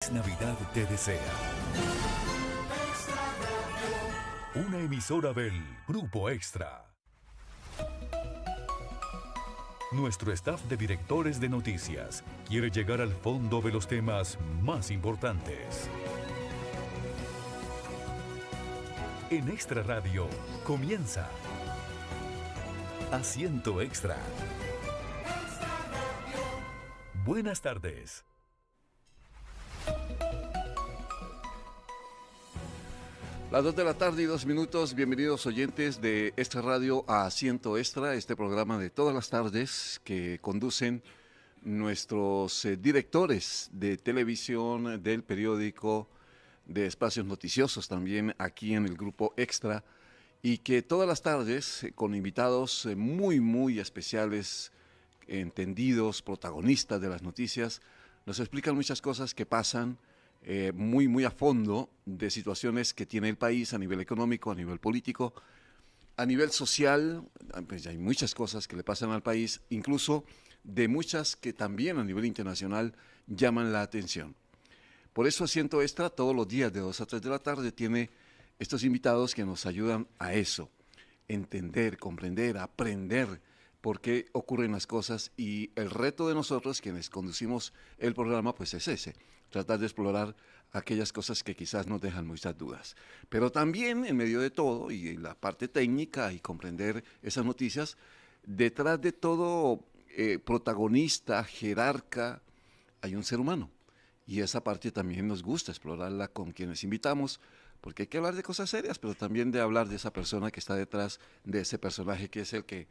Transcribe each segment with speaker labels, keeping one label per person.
Speaker 1: Feliz Navidad te desea. Una emisora del Grupo Extra. Nuestro staff de directores de noticias quiere llegar al fondo de los temas más importantes. En Extra Radio comienza Asiento Extra. Buenas tardes.
Speaker 2: Las 2 de la tarde y 2 minutos, bienvenidos oyentes de Extra Radio a Asiento Extra, este programa de todas las tardes que conducen nuestros directores de televisión, del periódico, de espacios noticiosos también aquí en el Grupo Extra, y que todas las tardes con invitados muy especiales, entendidos, protagonistas de las noticias, nos explican muchas cosas que pasan muy a fondo, de situaciones que tiene el país a nivel económico, a nivel político, a nivel social. Pues hay muchas cosas que le pasan al país, incluso de muchas que también a nivel internacional llaman la atención. Por eso Asiento Extra todos los días de 2 a 3 de la tarde tiene estos invitados que nos ayudan a eso, entender, comprender, aprender por qué ocurren las cosas, y el reto de nosotros, quienes conducimos el programa, pues es ese, tratar de explorar aquellas cosas que quizás nos dejan muchas dudas. Pero también, en medio de todo, y en la parte técnica y comprender esas noticias, detrás de todo protagonista, jerarca, hay un ser humano. Y esa parte también nos gusta explorarla con quienes invitamos, porque hay que hablar de cosas serias, pero también de hablar de esa persona que está detrás de ese personaje, que es el que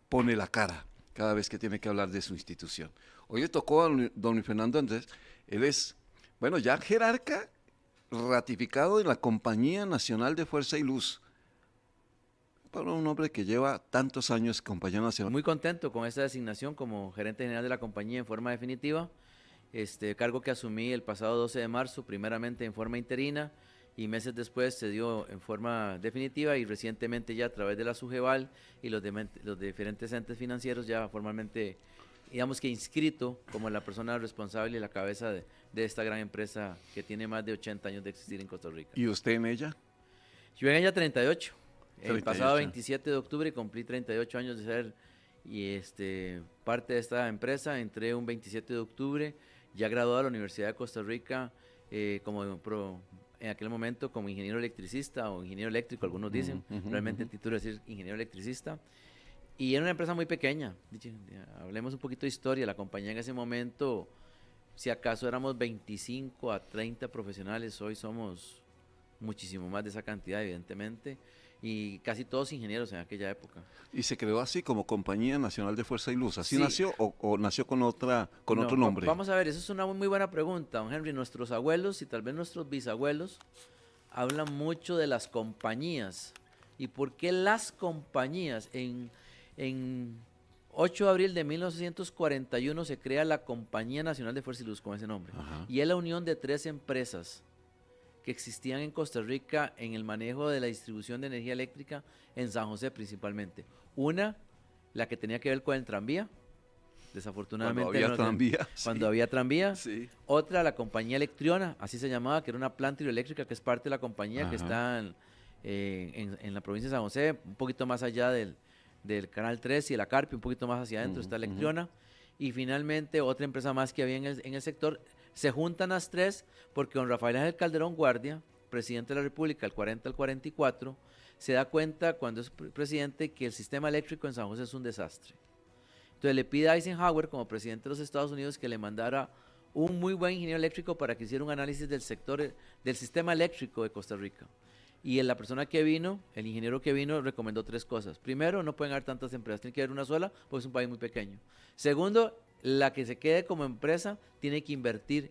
Speaker 2: pone la cara cada vez que tiene que hablar de su institución. Hoy le tocó a don Luis Fernando Andrés. Él es, bueno, ya jerarca ratificado en la Compañía Nacional de Fuerza y Luz. Para un hombre que lleva tantos años en Compañía Nacional.
Speaker 3: Muy contento con esta designación como gerente general de la compañía en forma definitiva. Cargo que asumí el pasado 12 de marzo, primeramente en forma interina, y meses después se dio en forma definitiva, y recientemente ya a través de la SUGEVAL y los diferentes entes financieros ya formalmente, digamos que inscrito como la persona responsable y la cabeza de esta gran empresa que tiene más de 80 años de existir en Costa Rica.
Speaker 2: ¿Y usted en ella?
Speaker 3: Yo en ella 38.
Speaker 2: 38.
Speaker 3: El pasado 27 de octubre cumplí 38 años de ser parte de esta empresa. Entré un 27 de octubre, ya graduado de la Universidad de Costa Rica, en aquel momento como ingeniero electricista o ingeniero eléctrico, algunos dicen, realmente el título es decir ingeniero electricista, y era una empresa muy pequeña. Hablemos un poquito de historia. La compañía en ese momento, si acaso éramos 25 a 30 profesionales, hoy somos muchísimo más de esa cantidad, evidentemente, y casi todos ingenieros en aquella época.
Speaker 2: ¿Y se creó así como Compañía Nacional de Fuerza y Luz? ¿Así
Speaker 3: sí.
Speaker 2: nació o nació con otro nombre?
Speaker 3: Vamos a ver, eso es una muy buena pregunta, don Henry. Nuestros abuelos y tal vez nuestros bisabuelos hablan mucho de las compañías. ¿Y por qué las compañías? En 8 de abril de 1941 se crea la Compañía Nacional de Fuerza y Luz con ese nombre. Ajá. Y es la unión de 3 empresas que existían en Costa Rica en el manejo de la distribución de energía eléctrica en San José principalmente. Una, la que tenía que ver con el tranvía, desafortunadamente.
Speaker 2: Cuando había tranvía. Sí.
Speaker 3: Otra, la compañía Electriona, así se llamaba, que era una planta hidroeléctrica que es parte de la compañía. Ajá. Que está en la provincia de San José, un poquito más allá del Canal 3 y de la Carpio, un poquito más hacia adentro está Electriona. Y finalmente otra empresa más que había en el sector. Se juntan las 3 porque don Rafael Ángel Calderón Guardia, presidente de la República del 40 al 44, se da cuenta cuando es presidente que el sistema eléctrico en San José es un desastre. Entonces le pide a Eisenhower, como presidente de los Estados Unidos, que le mandara un muy buen ingeniero eléctrico para que hiciera un análisis del sector, del sistema eléctrico de Costa Rica. Y la persona que vino, el ingeniero que vino, recomendó 3 cosas. Primero, no pueden haber tantas empresas, tiene que haber una sola, porque es un país muy pequeño. Segundo, la que se quede como empresa tiene que invertir,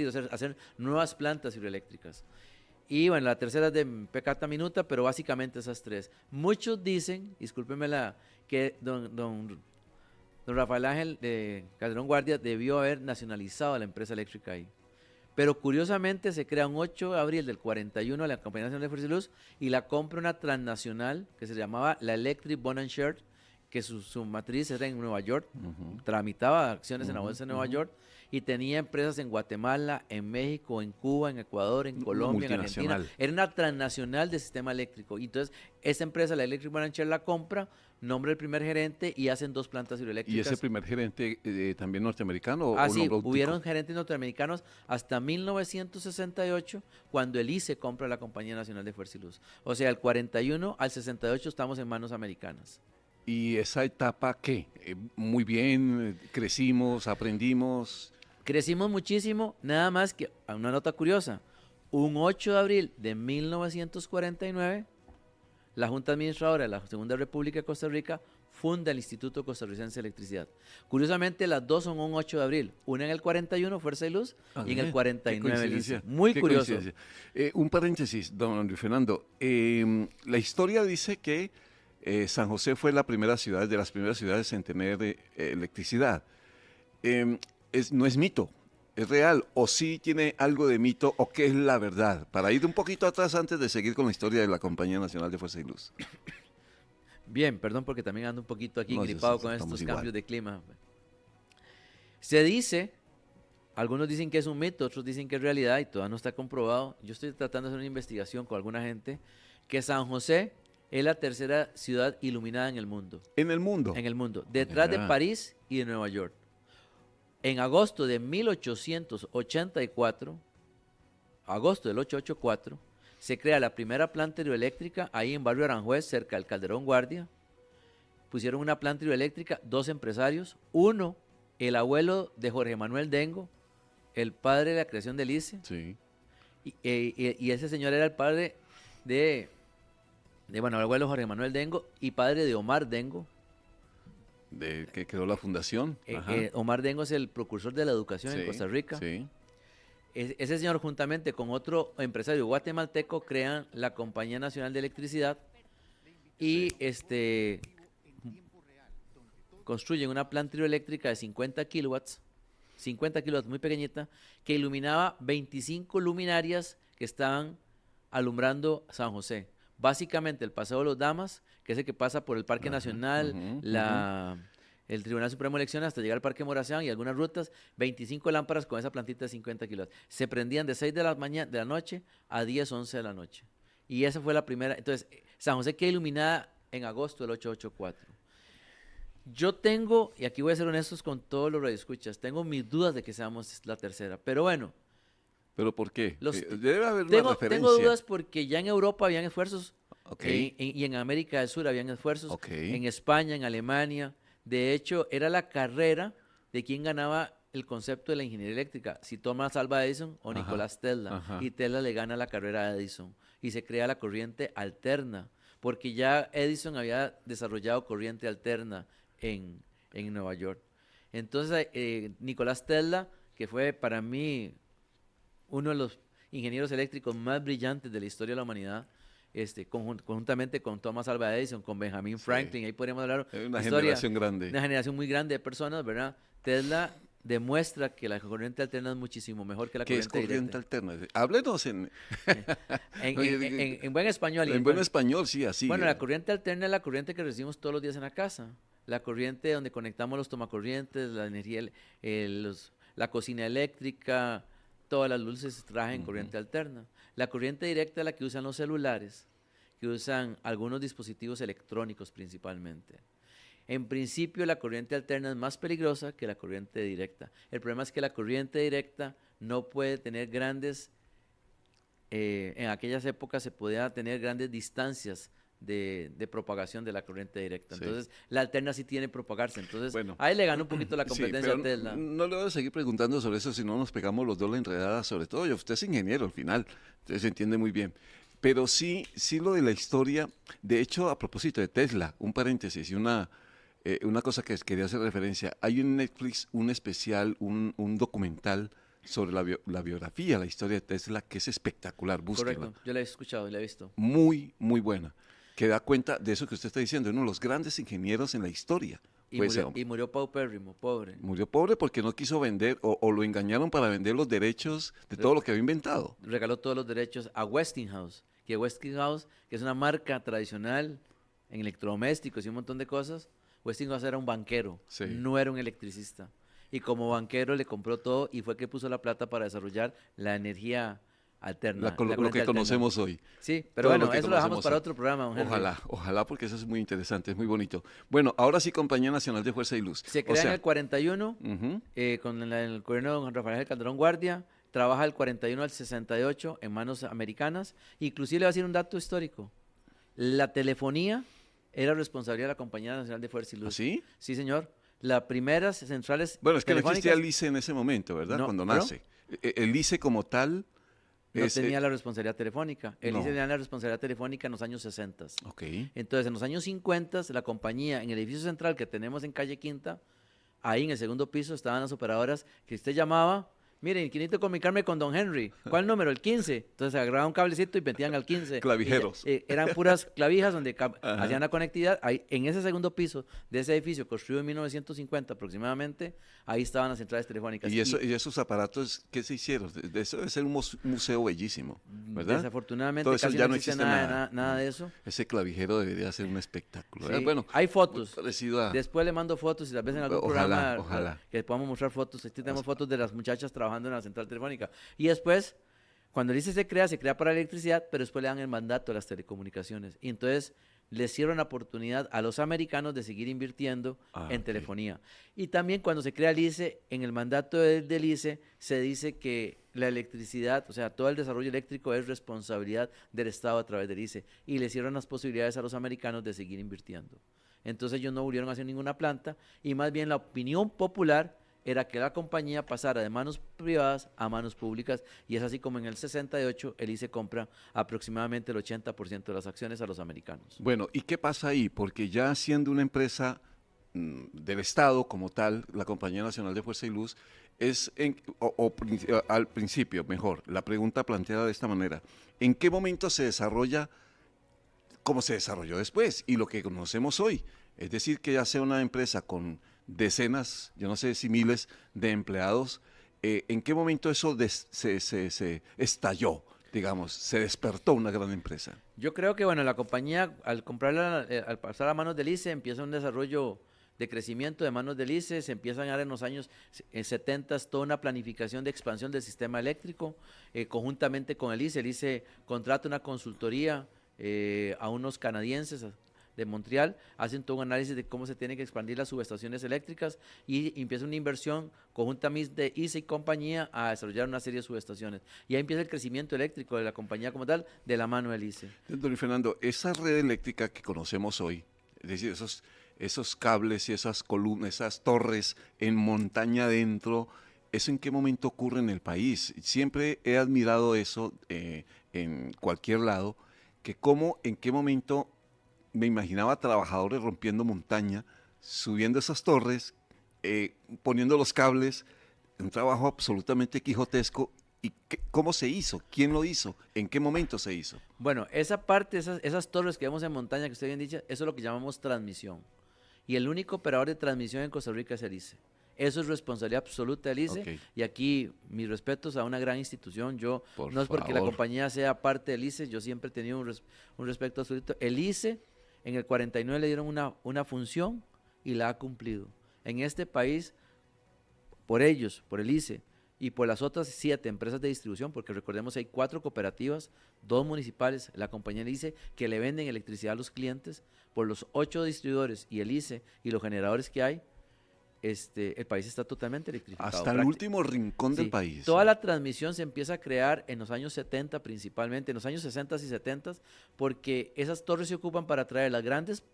Speaker 3: o sea, hacer nuevas plantas hidroeléctricas. Y bueno, la tercera es de pecata minuta, pero básicamente esas 3. Muchos dicen, discúlpenme que don Rafael Ángel Calderón Guardia debió haber nacionalizado la empresa eléctrica ahí. Pero curiosamente se crea un 8 de abril del 41 la Compañía Nacional de Fuerza y Luz, y la compra una transnacional que se llamaba la Electric Bond and Share, que su matriz era en Nueva York, tramitaba acciones en la bolsa de Nueva York, y tenía empresas en Guatemala, en México, en Cuba, en Ecuador, en Colombia, en Argentina. Era una transnacional de sistema eléctrico. Y entonces, esa empresa, la Electric Barranquilla, la compra, nombra el primer gerente y hacen 2 plantas hidroeléctricas.
Speaker 2: ¿Y ese primer gerente también norteamericano?
Speaker 3: Sí, hubieron gerentes norteamericanos hasta 1968, cuando el ICE compra la Compañía Nacional de Fuerza y Luz. O sea, del 41 al 68 estamos en manos americanas.
Speaker 2: ¿Y esa etapa qué? Muy bien, crecimos, aprendimos.
Speaker 3: Crecimos muchísimo, nada más que, una nota curiosa, un 8 de abril de 1949, la Junta Administradora de la Segunda República de Costa Rica funda el Instituto Costarricense de Electricidad. Curiosamente, las dos son un 8 de abril, una en el 41, Fuerza y Luz, y en el 49, Lice. Muy curioso.
Speaker 2: Un paréntesis, don Luis Fernando. La historia dice que San José fue la primera ciudad, de las primeras ciudades en tener electricidad. No es mito, es real, o sí tiene algo de mito, o qué es la verdad, para ir un poquito atrás antes de seguir con la historia de la Compañía Nacional de Fuerza y Luz.
Speaker 3: Bien, perdón porque también ando un poquito aquí gripado con estos cambios de clima. Se dice, algunos dicen que es un mito, otros dicen que es realidad y todavía no está comprobado. Yo estoy tratando de hacer una investigación con alguna gente, que San José es la tercera ciudad iluminada en el mundo.
Speaker 2: ¿En el mundo?
Speaker 3: En el mundo, detrás de París y de Nueva York. En agosto de 1884, agosto del 884, se crea la primera planta hidroeléctrica ahí en Barrio Aranjuez, cerca del Calderón Guardia. Pusieron una planta hidroeléctrica, 2 empresarios. Uno, el abuelo de Jorge Manuel Dengo, el padre de la creación del ICE.
Speaker 2: Sí.
Speaker 3: Y ese señor era el padre el abuelo Jorge Manuel Dengo y padre de Omar Dengo.
Speaker 2: De que creó la fundación.
Speaker 3: Omar Dengo es el precursor de la educación en Costa Rica.
Speaker 2: Sí.
Speaker 3: Ese señor, juntamente con otro empresario guatemalteco, crean la Compañía Nacional de Electricidad y construyen una planta hidroeléctrica de 50 kilowatts, muy pequeñita, que iluminaba 25 luminarias que estaban alumbrando San José. Básicamente el Paseo de los Damas, que es el que pasa por el Parque Nacional, el Tribunal Supremo de Elecciones hasta llegar al Parque Morazán y algunas rutas, 25 lámparas con esa plantita de 50 kilos. Se prendían de 6 de la noche a 10, 11 de la noche. Y esa fue la primera. Entonces, San José queda iluminada en agosto del 884. Yo tengo, y aquí voy a ser honestos con todos los radioescuchas, tengo mis dudas de que seamos la tercera. Pero bueno.
Speaker 2: ¿Pero por qué? Debe haber una referencia.
Speaker 3: Tengo dudas porque ya en Europa habían esfuerzos, y en América del Sur habían esfuerzos, en España, en Alemania. De hecho, era la carrera de quién ganaba el concepto de la ingeniería eléctrica, si Thomas Alva Edison o Nicolás Tesla. Y Tesla le gana la carrera a Edison y se crea la corriente alterna, porque ya Edison había desarrollado corriente alterna en Nueva York. Entonces, Nicolás Tesla, que fue para mí uno de los ingenieros eléctricos más brillantes de la historia de la humanidad, conjuntamente con Thomas Alva Edison, con Benjamin Franklin, ahí podríamos hablar de
Speaker 2: una generación grande.
Speaker 3: Una generación muy grande de personas, ¿verdad? Tesla demuestra que la corriente alterna es muchísimo mejor que la corriente directa.
Speaker 2: ¿Qué es corriente alterna? Háblenos en
Speaker 3: buen español.
Speaker 2: En buen español, sí, así.
Speaker 3: Bueno, la corriente alterna es la corriente que recibimos todos los días en la casa. La corriente donde conectamos los tomacorrientes, la energía, la cocina eléctrica, todas las luces traen corriente alterna. La corriente directa es la que usan los celulares, que usan algunos dispositivos electrónicos principalmente. En principio, la corriente alterna es más peligrosa que la corriente directa. El problema es que la corriente directa no puede tener en aquellas épocas se podía tener grandes distancias de propagación de la corriente directa. Entonces, la alterna sí tiene que propagarse. Entonces, ahí le ganó un poquito la competencia a Tesla.
Speaker 2: No le voy a seguir preguntando sobre eso, si no nos pegamos los dos la enredada, sobre todo. Usted es ingeniero al final, usted se entiende muy bien. Pero sí lo de la historia. De hecho, a propósito de Tesla, un paréntesis y una cosa que quería hacer referencia. Hay en Netflix un especial, un documental sobre la biografía, la historia de Tesla, que es espectacular. Búsquela.
Speaker 3: Correcto, yo la he escuchado y la he visto.
Speaker 2: Muy, muy buena. Que da cuenta de eso que usted está diciendo, uno de los grandes ingenieros en la historia.
Speaker 3: Y murió paupérrimo, pobre.
Speaker 2: Murió pobre porque no quiso vender o lo engañaron para vender los derechos de todo lo que había inventado.
Speaker 3: Regaló todos los derechos a Westinghouse, que es una marca tradicional en electrodomésticos y un montón de cosas. Westinghouse era un banquero, no era un electricista. y como banquero le compró todo y fue que puso la plata para desarrollar la energía alterna.
Speaker 2: Lo que
Speaker 3: alterna.
Speaker 2: conocemos hoy.
Speaker 3: Sí, pero
Speaker 2: Todo
Speaker 3: bueno, eso lo dejamos para
Speaker 2: hoy.
Speaker 3: otro programa, don Henry.
Speaker 2: Ojalá, porque eso es muy interesante, es muy bonito. Bueno, ahora sí, Compañía Nacional de Fuerza y Luz.
Speaker 3: Se crea en el 41,
Speaker 2: ujú,
Speaker 3: con el gobierno de don Rafael Calderón Guardia, trabaja del 41 al 68 en manos americanas. Inclusive le voy a decir un dato histórico. La telefonía era responsabilidad de la Compañía Nacional de Fuerza y Luz.
Speaker 2: ¿así?
Speaker 3: Sí, señor. Las primeras centrales
Speaker 2: Bueno, es que no
Speaker 3: telefónicas
Speaker 2: existía el ICE en ese momento, ¿verdad?
Speaker 3: No,
Speaker 2: Cuando
Speaker 3: ¿pero?
Speaker 2: nace. El ICE como tal
Speaker 3: no
Speaker 2: es...
Speaker 3: tenía la responsabilidad telefónica. El
Speaker 2: no.
Speaker 3: ICE tenía la responsabilidad telefónica en los años 60.
Speaker 2: Ok.
Speaker 3: Entonces, en los años 50, la compañía, en el edificio central que tenemos en calle Quinta, ahí en el segundo piso estaban las operadoras que usted llamaba. Miren, necesito comunicarme con don Henry. ¿Cuál número? El 15. Entonces agarraban un cablecito y metían al 15.
Speaker 2: Clavijeros.
Speaker 3: Eran puras clavijas donde
Speaker 2: Ajá.
Speaker 3: hacían la conectividad. Ahí, en ese segundo piso de ese edificio, construido en 1950 aproximadamente, ahí estaban las centrales telefónicas.
Speaker 2: ¿Y esos aparatos qué se hicieron? De eso debe ser un museo bellísimo, ¿verdad?
Speaker 3: Desafortunadamente
Speaker 2: Todo eso
Speaker 3: casi
Speaker 2: ya
Speaker 3: no existe nada de eso.
Speaker 2: Ese clavijero debería ser un espectáculo.
Speaker 3: Sí,
Speaker 2: Bueno,
Speaker 3: hay fotos.
Speaker 2: parecido a...
Speaker 3: Después le mando fotos y tal vez en algún
Speaker 2: Ojalá,
Speaker 3: programa que podamos mostrar fotos. Aquí tenemos fotos de las muchachas trabajando en la central telefónica. Y después, cuando el ICE se crea para la electricidad, pero después le dan el mandato a las telecomunicaciones. Y entonces les dieron la oportunidad a los americanos de seguir invirtiendo en telefonía. Y también cuando se crea el ICE, en el mandato del ICE se dice que la electricidad, o sea, todo el desarrollo eléctrico es responsabilidad del Estado a través del ICE. Y les dieron las posibilidades a los americanos de seguir invirtiendo. Entonces ellos no volvieron a hacer ninguna planta y más bien la opinión popular era que la compañía pasara de manos privadas a manos públicas y es así como en el 68 el ICE compra aproximadamente el 80% de las acciones a los americanos.
Speaker 2: Bueno, ¿y qué pasa ahí? Porque ya siendo una empresa del Estado como tal, la Compañía Nacional de Fuerza y Luz, al principio, mejor, la pregunta planteada de esta manera, ¿en qué momento se desarrolla como se desarrolló después y lo que conocemos hoy? Es decir, que ya sea una empresa con decenas, yo no sé si miles de empleados, ¿en qué momento eso se estalló, digamos, se despertó una gran empresa?
Speaker 3: Yo creo que, bueno, la compañía, al comprarla, al pasar a manos del ICE, empieza un desarrollo de crecimiento de manos del ICE, se empiezan a dar en los años 70 toda una planificación de expansión del sistema eléctrico, conjuntamente con el ICE contrata una consultoría a unos canadienses, de Montreal, hacen todo un análisis de cómo se tienen que expandir las subestaciones eléctricas y empieza una inversión conjuntamente de ICE y compañía a desarrollar una serie de subestaciones. Y ahí empieza el crecimiento eléctrico de la compañía como tal, de la mano del ICE.
Speaker 2: Don Fernando, esa red eléctrica que conocemos hoy, es decir, esos cables y esas columnas, esas torres en montaña adentro, ¿eso en qué momento ocurre en el país? Siempre he admirado eso en cualquier lado, que en qué momento me imaginaba trabajadores rompiendo montaña, subiendo esas torres, poniendo los cables, un trabajo absolutamente quijotesco. ¿Y cómo se hizo? ¿Quién lo hizo? ¿En qué momento se hizo?
Speaker 3: Bueno, esa parte, esas torres que vemos en montaña que usted bien dicho, eso es lo que llamamos transmisión. Y el único operador de transmisión en Costa Rica es el ICE. Eso es responsabilidad absoluta del ICE.
Speaker 2: Okay.
Speaker 3: Y aquí mis respetos a una gran institución. No es porque la
Speaker 2: favor.
Speaker 3: compañía sea parte del ICE, yo siempre he tenido un respeto absoluto. El ICE en el 49 le dieron una función y la ha cumplido. En este país, por ellos, por el ICE y por las otras 7 empresas de distribución, porque recordemos hay 4 cooperativas, 2 municipales, la compañía del ICE, que le venden electricidad a los clientes, por los 8 distribuidores y el ICE y los generadores que hay, el país está totalmente electrificado.
Speaker 2: Hasta el último rincón del país.
Speaker 3: Toda la transmisión se empieza a crear en los años 70 principalmente, en los años 60 y 70, porque esas torres se ocupan para traer las grandes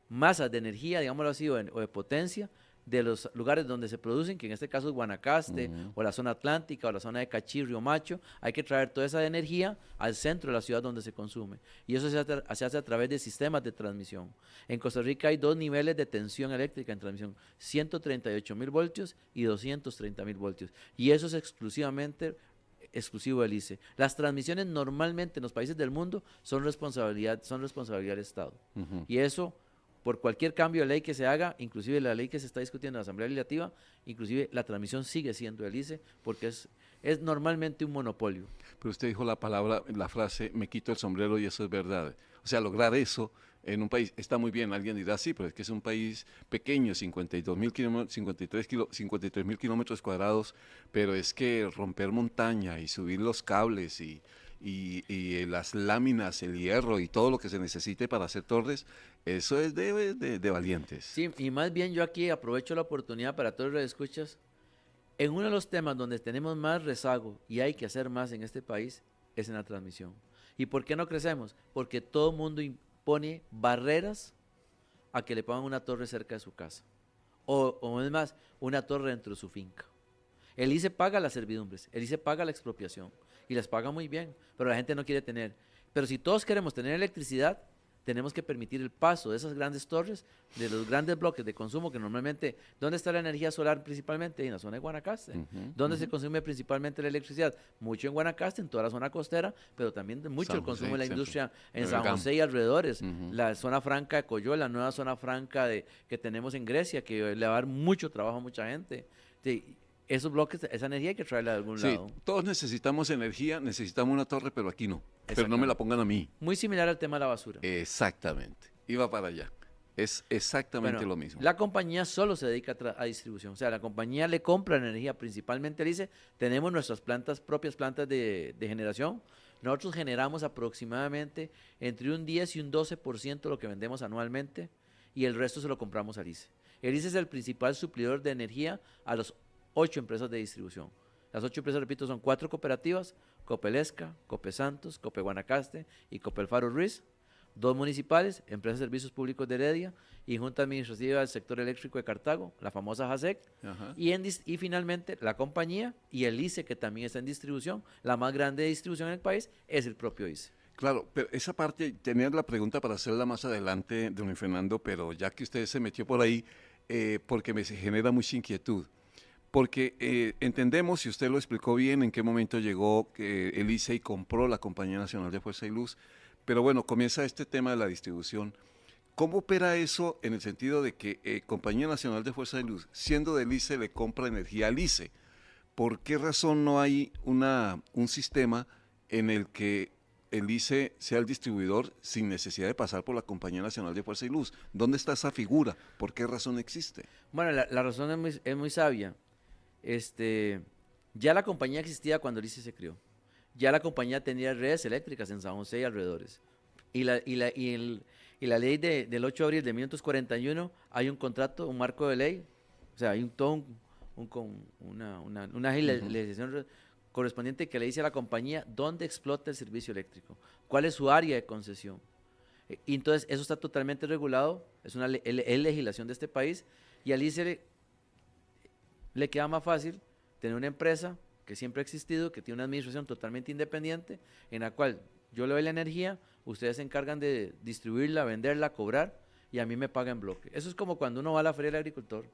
Speaker 3: masas de energía, digámoslo así, o de potencia, de los lugares donde se producen, que en este caso es Guanacaste, o la zona atlántica, o la zona de Cachí, Río Macho. Hay que traer toda esa energía al centro de la ciudad donde se consume. Y eso se hace a través de sistemas de transmisión. En Costa Rica hay 2 niveles de tensión eléctrica en transmisión, 138.000 voltios y 230.000 voltios. Y eso es exclusivo del ICE. Las transmisiones normalmente en los países del mundo son responsabilidad del Estado. Y eso, por cualquier cambio de ley que se haga, inclusive la ley que se está discutiendo en la Asamblea Legislativa, inclusive la transmisión sigue siendo del ICE porque es normalmente un monopolio.
Speaker 2: Pero usted dijo la frase, me quito el sombrero y eso es verdad. O sea, lograr eso en un país, está muy bien, alguien dirá, sí, pero es que es un país pequeño, 52.000 kilómetros, 53.000 kilómetros cuadrados, pero es que romper montaña y subir los cables y las láminas, el hierro y todo lo que se necesite para hacer torres, eso es de valientes.
Speaker 3: Sí, y más bien yo aquí aprovecho la oportunidad para todos los escuchas. En uno de los temas donde tenemos más rezago y hay que hacer más en este país es en la transmisión. ¿Y por qué no crecemos? Porque todo el mundo impone barreras a que le pongan una torre cerca de su casa. O es más, una torre dentro de su finca. El ICE paga las servidumbres, el ICE paga la expropiación y las paga muy bien, pero la gente no quiere tener. Pero si todos queremos tener electricidad, tenemos que permitir el paso de esas grandes torres, de los grandes bloques de consumo que normalmente, ¿dónde está la energía solar principalmente? En la zona de Guanacaste. ¿Dónde se consume principalmente la electricidad? Mucho en Guanacaste, en toda la zona costera, pero también mucho el consumo de la industria en San José y alrededores. La zona franca de Coyol, la nueva zona franca que tenemos en Grecia, que le va a dar mucho trabajo a mucha gente. Esos bloques, esa energía hay que traerla de algún lado.
Speaker 2: Todos necesitamos energía, necesitamos una torre, pero aquí no. Pero no me la pongan a mí.
Speaker 3: Muy similar al tema de la basura.
Speaker 2: Exactamente. Iba para allá. Es exactamente lo mismo.
Speaker 3: La compañía solo se dedica a distribución. O sea, la compañía le compra energía principalmente, dice, tenemos nuestras propias plantas de generación. Nosotros generamos aproximadamente entre un 10 y un 12% de lo que vendemos anualmente y el resto se lo compramos al ICE. El ICE es el principal suplidor de energía a los 8 empresas de distribución. Las 8 empresas, repito, son 4 cooperativas, Copelesca, Cope Santos, Cope Guanacaste y Cope El Faro Ruiz, 2 municipales, Empresa de Servicios Públicos de Heredia y Junta Administrativa del Sector Eléctrico de Cartago, la famosa JASEC, y finalmente la compañía y el ICE, que también está en distribución, la más grande de distribución en el país, es el propio ICE.
Speaker 2: Claro, pero esa parte, tenía la pregunta para hacerla más adelante, don Fernando, pero ya que usted se metió por ahí, porque me genera mucha inquietud. Porque entendemos, y usted lo explicó bien, en qué momento llegó el ICE y compró la Compañía Nacional de Fuerza y Luz, pero bueno, comienza este tema de la distribución. ¿Cómo opera eso en el sentido de que Compañía Nacional de Fuerza y Luz, siendo del ICE, le compra energía al ICE? ¿Por qué razón no hay un sistema en el que el ICE sea el distribuidor sin necesidad de pasar por la Compañía Nacional de Fuerza y Luz? ¿Dónde está esa figura? ¿Por qué razón existe?
Speaker 3: Bueno, la razón es muy sabia. Ya la compañía existía cuando el ICE se creó. Ya la compañía tenía redes eléctricas en San José y alrededores. Y la ley del 8 de abril de 1941, hay un contrato, un marco de ley, o sea, hay una legislación correspondiente que le dice a la compañía dónde explota el servicio eléctrico, cuál es su área de concesión. Y entonces eso está totalmente regulado, es legislación de este país, y al ICE le queda más fácil tener una empresa que siempre ha existido, que tiene una administración totalmente independiente, en la cual yo le doy la energía, ustedes se encargan de distribuirla, venderla, cobrar, y a mí me pagan en bloque. Eso es como cuando uno va a la feria del agricultor.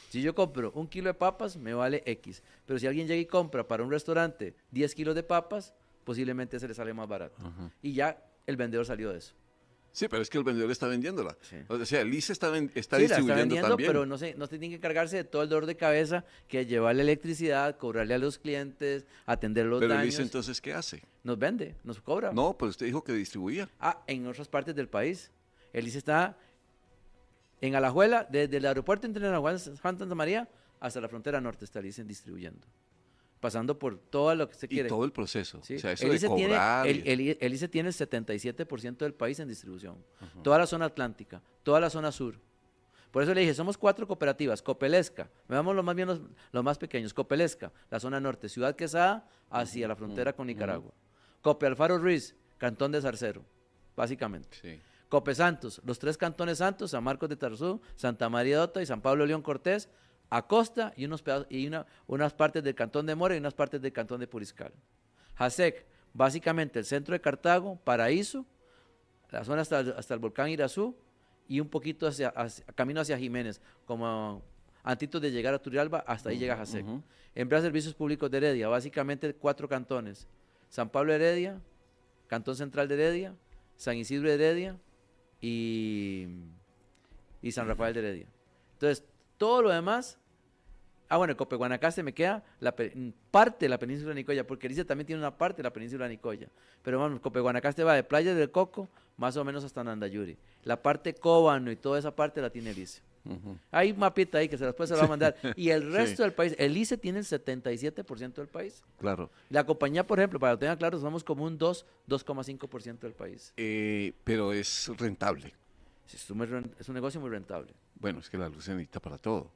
Speaker 3: Si yo compro 1 kilo de papas, me vale X, pero si alguien llega y compra para un restaurante 10 kilos de papas, posiblemente se le sale más barato. Y ya el vendedor salió de eso.
Speaker 2: Sí, pero es que el vendedor está vendiéndola.
Speaker 3: Sí.
Speaker 2: O sea, el ICE está
Speaker 3: Sí,
Speaker 2: distribuyendo
Speaker 3: la está vendiendo,
Speaker 2: también.
Speaker 3: pero no se tiene que encargarse de todo el dolor de cabeza que es llevarle electricidad, cobrarle a los clientes, atender los
Speaker 2: Pero
Speaker 3: daños.
Speaker 2: el ICE entonces, ¿qué hace?
Speaker 3: Nos vende, nos cobra.
Speaker 2: No, pero usted dijo que distribuía.
Speaker 3: En otras partes del país. El ICE está en Alajuela, desde el aeropuerto internacional Santa María hasta la frontera norte está el ICE distribuyendo. Pasando por todo lo que se quiere.
Speaker 2: Y todo el proceso.
Speaker 3: ¿Sí?
Speaker 2: O sea, eso de cobrar.
Speaker 3: El ICE tiene el 77% del país en distribución. Toda la zona atlántica, toda la zona sur. Por eso le dije, somos 4 cooperativas. Copelesca, veamos los más pequeños. Copelesca, la zona norte, Ciudad Quesada, hacia la frontera con Nicaragua. Cope Alfaro Ruiz, Cantón de Zarcero, básicamente.
Speaker 2: Sí.
Speaker 3: Cope Santos, los 3 cantones santos, San Marcos de Tarzú, Santa María de Ota y San Pablo León Cortés, Acosta y unas partes del cantón de Mora y unas partes del cantón de Puriscal. JASEC, básicamente el centro de Cartago, Paraíso, la zona hasta el volcán Irazú y un poquito camino hacia Jiménez, como antes de llegar a Turrialba, hasta ahí llega JASEC. Empresa de Servicios Públicos de Heredia, básicamente 4 cantones, San Pablo de Heredia, Cantón Central de Heredia, San Isidro de Heredia y San Rafael de Heredia. Entonces, todo lo demás bueno, Cope Guanacaste me queda parte de la península de Nicoya, porque el ICE también tiene una parte de la península de Nicoya. Pero bueno, Cope Guanacaste va de Playa del Coco más o menos hasta Nandayuri. La parte Cóbano y toda esa parte la tiene el ICE. Hay un mapita ahí que después se lo va a mandar. Y el resto del país, el ICE tiene el 77% del país.
Speaker 2: Claro.
Speaker 3: La compañía, por ejemplo, para que lo tengan claro, somos como un 2,5% del país.
Speaker 2: Pero es rentable.
Speaker 3: Es un negocio muy rentable.
Speaker 2: Bueno, es que la luz se necesita para todo.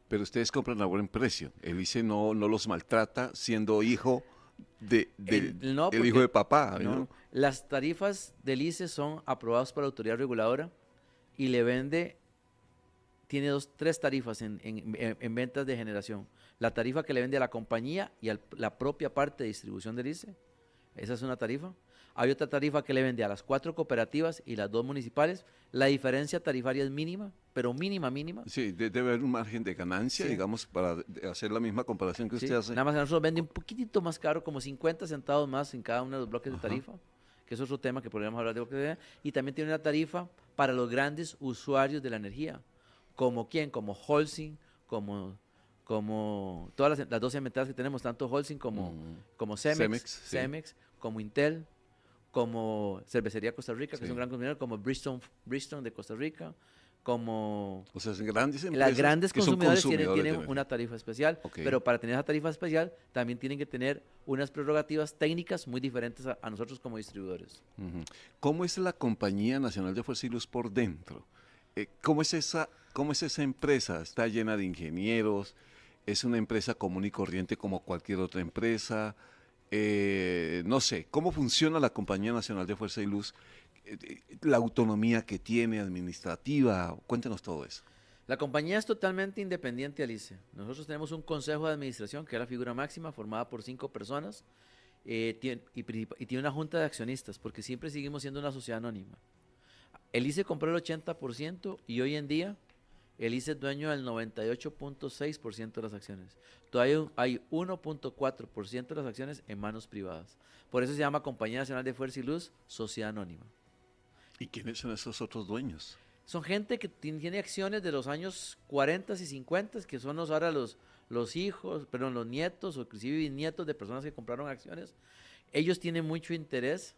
Speaker 2: Pero ustedes compran a buen precio. El ICE no los maltrata siendo hijo el hijo de papá.
Speaker 3: No. Las tarifas del ICE son aprobadas por la autoridad reguladora y le vende, tiene tres tarifas en ventas de generación. La tarifa que le vende a la compañía y a la propia parte de distribución del ICE. Esa es una tarifa. Hay otra tarifa que le vende a las 4 cooperativas y las 2 municipales. La diferencia tarifaria es mínima, pero mínima.
Speaker 2: Sí, debe haber un margen de ganancia,
Speaker 3: Sí.
Speaker 2: digamos, para hacer la misma comparación que
Speaker 3: Sí,
Speaker 2: usted hace.
Speaker 3: nada más que nosotros vende un poquitito más caro, como 50 centavos más en cada uno de los bloques de tarifa, que es otro tema que podríamos hablar de bloques de energía. Y también tiene una tarifa para los grandes usuarios de la energía. ¿Como quién? Como Holcim, como todas las 12 metadas que tenemos, tanto Holcim como Cemex,
Speaker 2: sí.
Speaker 3: como Intel, como Cervecería Costa Rica, que es
Speaker 2: Sí.
Speaker 3: un gran consumidor, como Bridgestone de Costa Rica, como
Speaker 2: O sea, son grandes empresas
Speaker 3: las grandes
Speaker 2: que son
Speaker 3: consumidores
Speaker 2: consumidores de
Speaker 3: tienen
Speaker 2: energía.
Speaker 3: una tarifa especial,
Speaker 2: Ok.
Speaker 3: pero para tener esa tarifa especial también tienen que tener unas prerrogativas técnicas muy diferentes a nosotros como distribuidores.
Speaker 2: Ujú. ¿Cómo es la Compañía Nacional de Fuerza y Luz por dentro? ¿Cómo es esa empresa? ¿Está llena de ingenieros? ¿Es una empresa común y corriente como cualquier otra empresa? No sé, ¿cómo funciona la Compañía Nacional de Fuerza y Luz? La autonomía que tiene administrativa, cuéntenos todo eso.
Speaker 3: La compañía es totalmente independiente al ICE. Nosotros tenemos un consejo de administración que es la figura máxima formada por 5 personas y tiene una junta de accionistas porque siempre seguimos siendo una sociedad anónima. El ICE compró el 80% y hoy en día el ICE es dueño del 98.6% de las acciones. Todavía hay 1.4% de las acciones en manos privadas. Por eso se llama Compañía Nacional de Fuerza y Luz, Sociedad Anónima.
Speaker 2: ¿Y quiénes son esos otros dueños?
Speaker 3: Son gente que tiene acciones de los años 40 y 50, que son ahora los hijos, perdón, los nietos o inclusive bisnietos de personas que compraron acciones. Ellos tienen mucho interés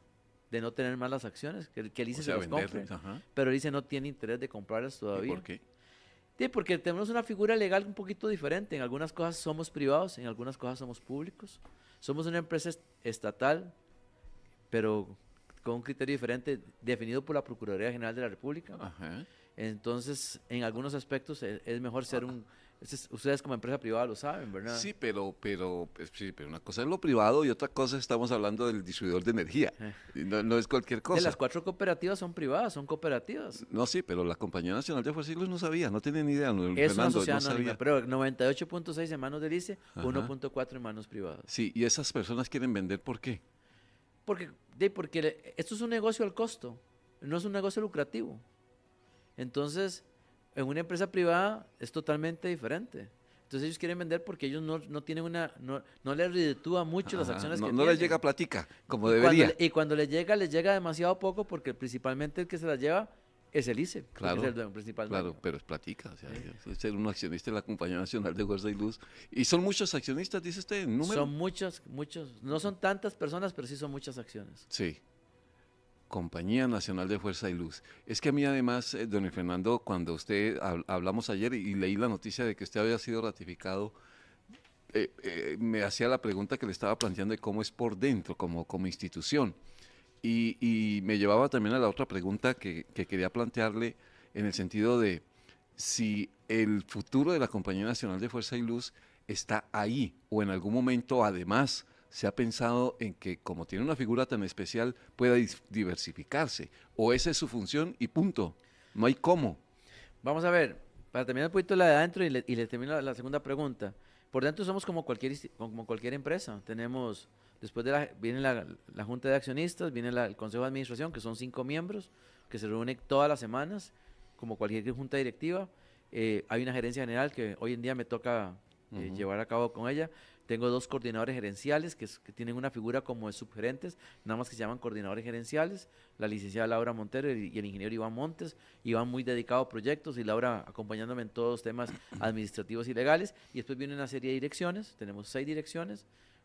Speaker 3: de no tener más las acciones, que el ICE
Speaker 2: O sea,
Speaker 3: se las compre,
Speaker 2: venderlas, ajá.
Speaker 3: pero el ICE no tiene interés de comprarlas
Speaker 2: ¿Y
Speaker 3: todavía.
Speaker 2: por qué?
Speaker 3: Sí, porque tenemos una figura legal un poquito diferente. En algunas cosas somos privados, en algunas cosas somos públicos. Somos una empresa estatal, pero con un criterio diferente definido por la Procuraduría General de la República.
Speaker 2: Ajá.
Speaker 3: Entonces, en algunos aspectos es mejor ser ustedes como empresa privada lo saben, ¿verdad?
Speaker 2: Sí, pero una cosa es lo privado y otra cosa estamos hablando del distribuidor de energía. Y no es cualquier cosa.
Speaker 3: De las 4 cooperativas son privadas, son cooperativas.
Speaker 2: No, sí, pero la Compañía Nacional de Fuerza y Luz no sabía, no tenía ni idea.
Speaker 3: Es
Speaker 2: Fernando,
Speaker 3: una sociedad
Speaker 2: no
Speaker 3: anónima,
Speaker 2: sabía.
Speaker 3: pero 98.6 en manos del ICE,
Speaker 2: Ajá.
Speaker 3: 1.4 en manos privadas.
Speaker 2: Sí, y esas personas quieren vender, ¿por qué?
Speaker 3: Porque esto es un negocio al costo, no es un negocio lucrativo. Entonces, en una empresa privada es totalmente diferente. Entonces ellos quieren vender porque ellos no tienen no les reditúa mucho las
Speaker 2: Ajá,
Speaker 3: acciones
Speaker 2: no,
Speaker 3: que
Speaker 2: no
Speaker 3: tienen.
Speaker 2: les llega platica, como
Speaker 3: Y
Speaker 2: debería.
Speaker 3: cuando les llega demasiado poco porque principalmente el que se las lleva es el ICE, porque
Speaker 2: Claro,
Speaker 3: es el principal
Speaker 2: Claro,
Speaker 3: dueño.
Speaker 2: pero es platica, o sea, es ser un accionista de la Compañía Nacional de Fuerza y Luz. Y son muchos accionistas, dice usted, ¿en número?
Speaker 3: Son muchos, no son tantas personas, pero sí son muchas acciones.
Speaker 2: Sí. Compañía Nacional de Fuerza y Luz. Es que a mí además, don Fernando, cuando usted hablamos ayer y leí la noticia de que usted había sido ratificado, me hacía la pregunta que le estaba planteando de cómo es por dentro, como institución. Y me llevaba también a la otra pregunta que quería plantearle en el sentido de si el futuro de la Compañía Nacional de Fuerza y Luz está ahí o en algún momento además se ha pensado en que como tiene una figura tan especial pueda diversificarse o esa es su función y punto, no hay cómo.
Speaker 3: Vamos a ver, para terminar un poquito la de adentro y le termino la segunda pregunta. Por dentro somos como cualquier empresa. Tenemos, después viene la junta de accionistas, viene el consejo de administración, que son 5 miembros, que se reúnen todas las semanas, como cualquier junta directiva. Hay una gerencia general que hoy en día me toca llevar a cabo con ella. Tengo 2 coordinadores gerenciales que tienen una figura como de subgerentes, nada más que se llaman coordinadores gerenciales, la licenciada Laura Montero y el ingeniero Iván Montes. Iván muy dedicado a proyectos y Laura acompañándome en todos los temas administrativos y legales. Y después viene una serie de direcciones, tenemos 6 direcciones,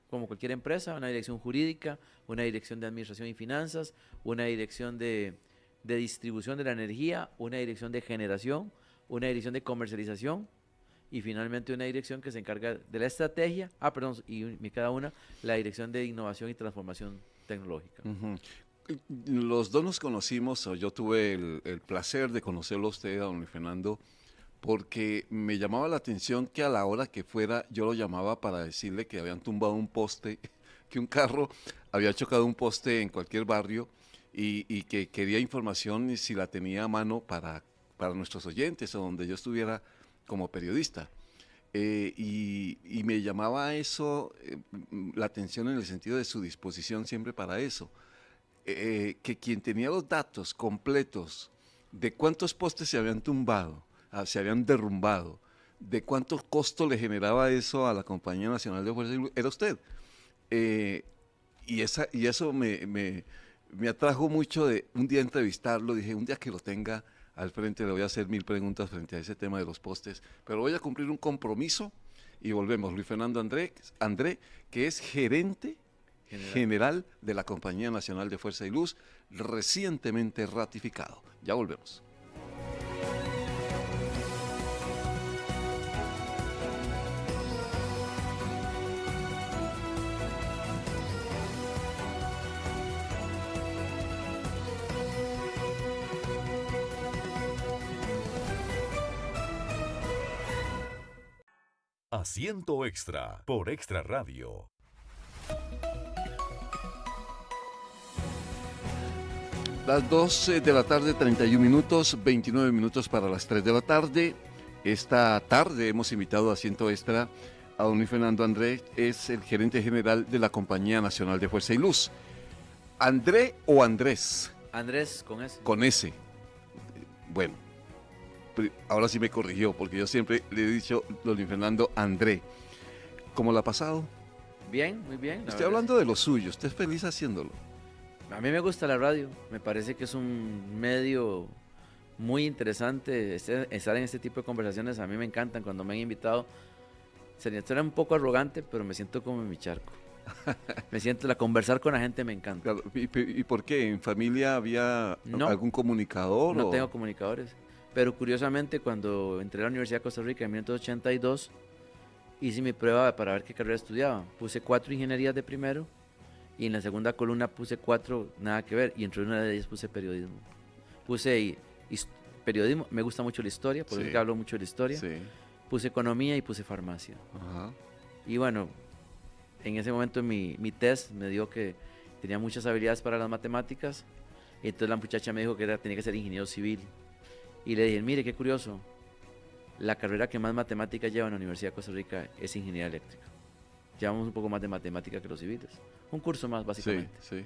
Speaker 3: como cualquier empresa, una dirección jurídica, una dirección de administración y finanzas, una dirección de distribución de la energía, una dirección de generación, una dirección de comercialización, y finalmente una dirección que se encarga de la estrategia, y cada una la dirección de innovación y transformación tecnológica.
Speaker 2: Los dos nos conocimos, o yo tuve el placer de conocerlo a usted, a don Luis Fernando, porque me llamaba la atención que a la hora que fuera yo lo llamaba para decirle que habían tumbado un poste, que un carro había chocado un poste en cualquier barrio y que quería información y si la tenía a mano para nuestros oyentes o donde yo estuviera como periodista. Y me llamaba eso la atención en el sentido de su disposición siempre para eso. Que quien tenía los datos completos de cuántos postes se habían tumbado, se habían derrumbado, de cuánto costo le generaba eso a la Compañía Nacional de Fuerza y Luz, era usted. Y eso me atrajo mucho de un día entrevistarlo. Dije, un día que lo tenga al frente le voy a hacer 1000 preguntas frente a ese tema de los postes, pero voy a cumplir un compromiso y volvemos. Luis Fernando André, que es gerente general de la Compañía Nacional de Fuerza y Luz, recientemente ratificado. Ya volvemos.
Speaker 1: Asiento Extra por Extra Radio.
Speaker 2: Las 12 de la tarde, 31 minutos, 29 minutos para las 3 de la tarde. Esta tarde hemos invitado a Asiento Extra a don Luis Fernando André, es el gerente general de la Compañía Nacional de Fuerza y Luz. ¿André o Andrés?
Speaker 3: Andrés, con S.
Speaker 2: Con S. Bueno, ahora sí me corrigió, porque yo siempre le he dicho, don Luis Fernando André. ¿Cómo la ha pasado?
Speaker 3: Bien, muy bien.
Speaker 2: Estoy hablando de lo suyo, ¿usted es feliz haciéndolo?
Speaker 3: A mí me gusta la radio, me parece que es un medio muy interesante. Estar en este tipo de conversaciones a mí me encantan. Cuando me han invitado, sería un poco arrogante, pero me siento como en mi charco. Me siento, conversar con la gente me encanta.
Speaker 2: Claro, ¿y por qué? ¿En familia había algún comunicador?
Speaker 3: No tengo comunicadores, pero curiosamente cuando entré a la Universidad de Costa Rica en 1982, hice mi prueba para ver qué carrera estudiaba. Puse 4 ingenierías de primero y en la segunda columna puse 4 nada que ver, y entre una de ellas puse periodismo. Puse periodismo, me gusta mucho la historia, por eso que hablo mucho de la historia.
Speaker 2: Sí.
Speaker 3: Puse economía y puse farmacia.
Speaker 2: Ajá.
Speaker 3: Y bueno, en ese momento mi test me dio que tenía muchas habilidades para las matemáticas, y entonces la muchacha me dijo que tenía que ser ingeniero civil. Y le dije, mire, qué curioso, la carrera que más matemáticas lleva en la Universidad de Costa Rica es ingeniería eléctrica. Llevamos un poco más de matemática que los civiles. Un curso más, básicamente.
Speaker 2: Sí.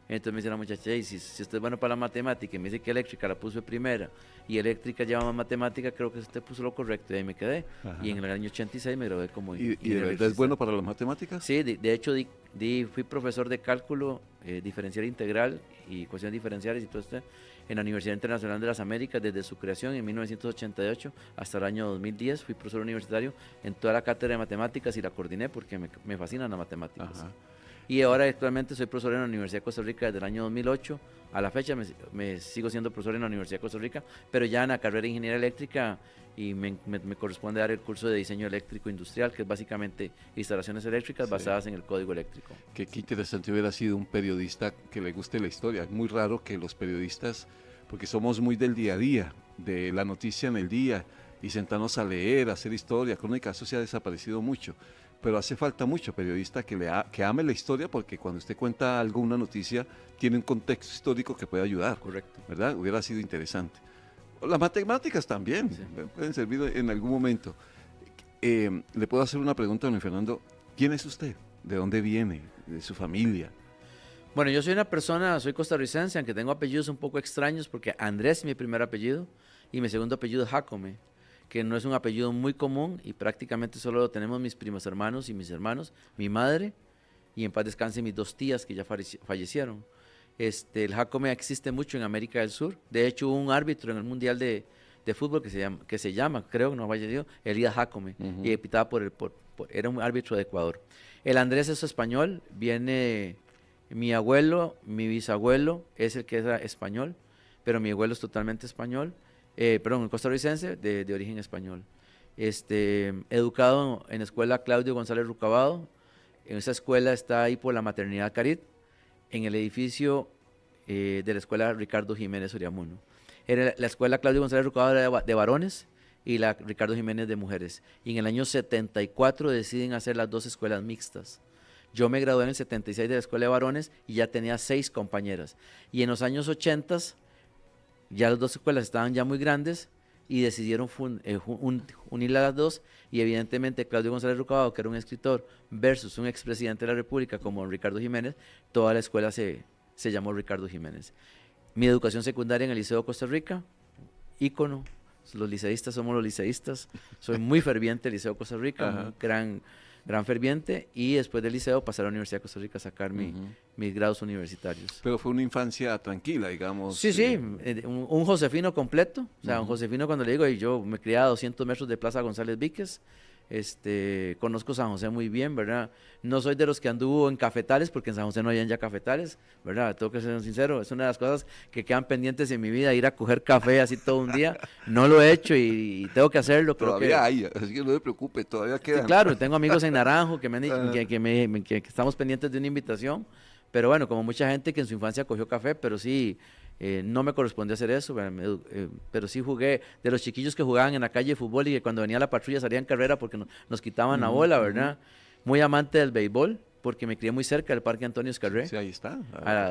Speaker 3: Entonces me dice la muchacha, y si usted es bueno para la matemática y me dice que eléctrica la puso de primera y eléctrica lleva más matemática, creo que usted puso lo correcto. Y ahí me quedé. Ajá. Y en el año 86 me gradué como
Speaker 2: ¿Y de verdad es bueno para las matemáticas?
Speaker 3: Sí, de hecho fui profesor de cálculo diferencial integral y ecuaciones diferenciales y todo esto en la Universidad Internacional de las Américas desde su creación en 1988 hasta el año 2010. Fui profesor universitario en toda la cátedra de matemáticas y la coordiné porque me fascinan las matemáticas.
Speaker 2: Ajá.
Speaker 3: Y ahora actualmente soy profesor en la Universidad de Costa Rica desde el año 2008. A la fecha me sigo siendo profesor en la Universidad de Costa Rica, pero ya en la carrera de Ingeniería Eléctrica, y me corresponde dar el curso de Diseño Eléctrico Industrial, que es básicamente instalaciones eléctricas basadas en el código eléctrico.
Speaker 2: Qué interesante hubiera sido un periodista que le guste la historia. Es muy raro que los periodistas, porque somos muy del día a día, de la noticia en el día, y sentarnos a leer, a hacer historia, crónica, eso se ha desaparecido mucho. Pero hace falta mucho periodista que ame la historia, porque cuando usted cuenta algo, una noticia, tiene un contexto histórico que puede ayudar.
Speaker 3: Correcto.
Speaker 2: ¿Verdad? Hubiera sido interesante. Las matemáticas también pueden servir en algún momento. Le puedo hacer una pregunta, don Fernando. ¿Quién es usted? ¿De dónde viene? ¿De su familia?
Speaker 3: Bueno, yo soy costarricense, aunque tengo apellidos un poco extraños, porque Andrés es mi primer apellido y mi segundo apellido es Jacome, que no es un apellido muy común y prácticamente solo lo tenemos mis primos hermanos y mis hermanos, mi madre y en paz descanse mis 2 tías que ya fallecieron. El Jacome existe mucho en América del Sur. De hecho, hubo un árbitro en el Mundial de Fútbol que se llama, creo que no vaya yo, Elías Jacome, y pitaba era un árbitro de Ecuador. El Andrés es español, viene mi abuelo, mi bisabuelo es el que era español, pero mi abuelo es totalmente español, costarricense de origen español. Educado en la escuela Claudio González Rucabado, en esa escuela está ahí por la Maternidad Carit, en el edificio de la escuela Ricardo Jiménez Oriamuno. Era la escuela Claudio González Rucabado era de varones y la Ricardo Jiménez de mujeres. Y en el año 74 deciden hacer las 2 escuelas mixtas. Yo me gradué en el 76 de la escuela de varones y ya tenía 6 compañeras. Y en los años 80 ya las 2 escuelas estaban ya muy grandes y decidieron unir las 2 y evidentemente Claudio González Rucabado, que era un escritor, versus un expresidente de la República como Ricardo Jiménez, toda la escuela se llamó Ricardo Jiménez. Mi educación secundaria en el Liceo de Costa Rica, ícono, los liceístas somos los liceístas, soy muy ferviente del Liceo de Costa Rica, gran ferviente, y después del liceo pasé a la Universidad de Costa Rica a sacar mis grados universitarios.
Speaker 2: Pero fue una infancia tranquila, digamos.
Speaker 3: Sí, un josefino completo, o sea, un josefino cuando le digo, y yo me crié a 200 metros de Plaza González Víquez, conozco San José muy bien, ¿verdad? No soy de los que anduvo en cafetales, porque en San José no habían ya cafetales, ¿verdad? Tengo que ser sincero, es una de las cosas que quedan pendientes en mi vida, ir a coger café así todo un día. No lo he hecho y tengo que hacerlo.
Speaker 2: Todavía hay, así que no se preocupe, todavía quedan.
Speaker 3: Sí, claro, tengo amigos en Naranjo que me han dicho que estamos pendientes de una invitación, pero bueno, como mucha gente que en su infancia cogió café, pero sí, no me correspondió hacer eso, pero sí jugué, de los chiquillos que jugaban en la calle de fútbol y que cuando venía la patrulla salían carrera porque nos quitaban la bola, ¿verdad? Muy amante del béisbol, porque me crié muy cerca del Parque Antonio Escarré.
Speaker 2: Sí, ahí está,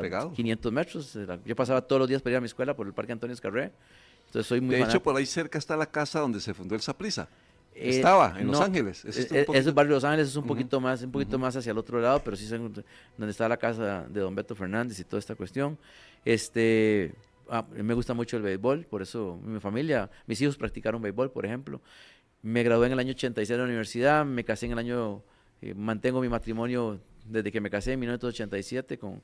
Speaker 3: pegado. 500 metros, yo pasaba todos los días para ir a mi escuela por el Parque Antonio Escarré, entonces soy muy
Speaker 2: fanático. De hecho, por ahí cerca está la casa donde se fundó el Saprissa. Estaba en Los Ángeles.
Speaker 3: Ese barrio de Los Ángeles es un poquito más hacia el otro lado, pero sí es donde está la casa de don Beto Fernández y toda esta cuestión. Me gusta mucho el béisbol, por eso mi familia, mis hijos practicaron béisbol, por ejemplo. Me gradué en el año 86 de la universidad, me casé en el año, mantengo mi matrimonio desde que me casé en 1987 con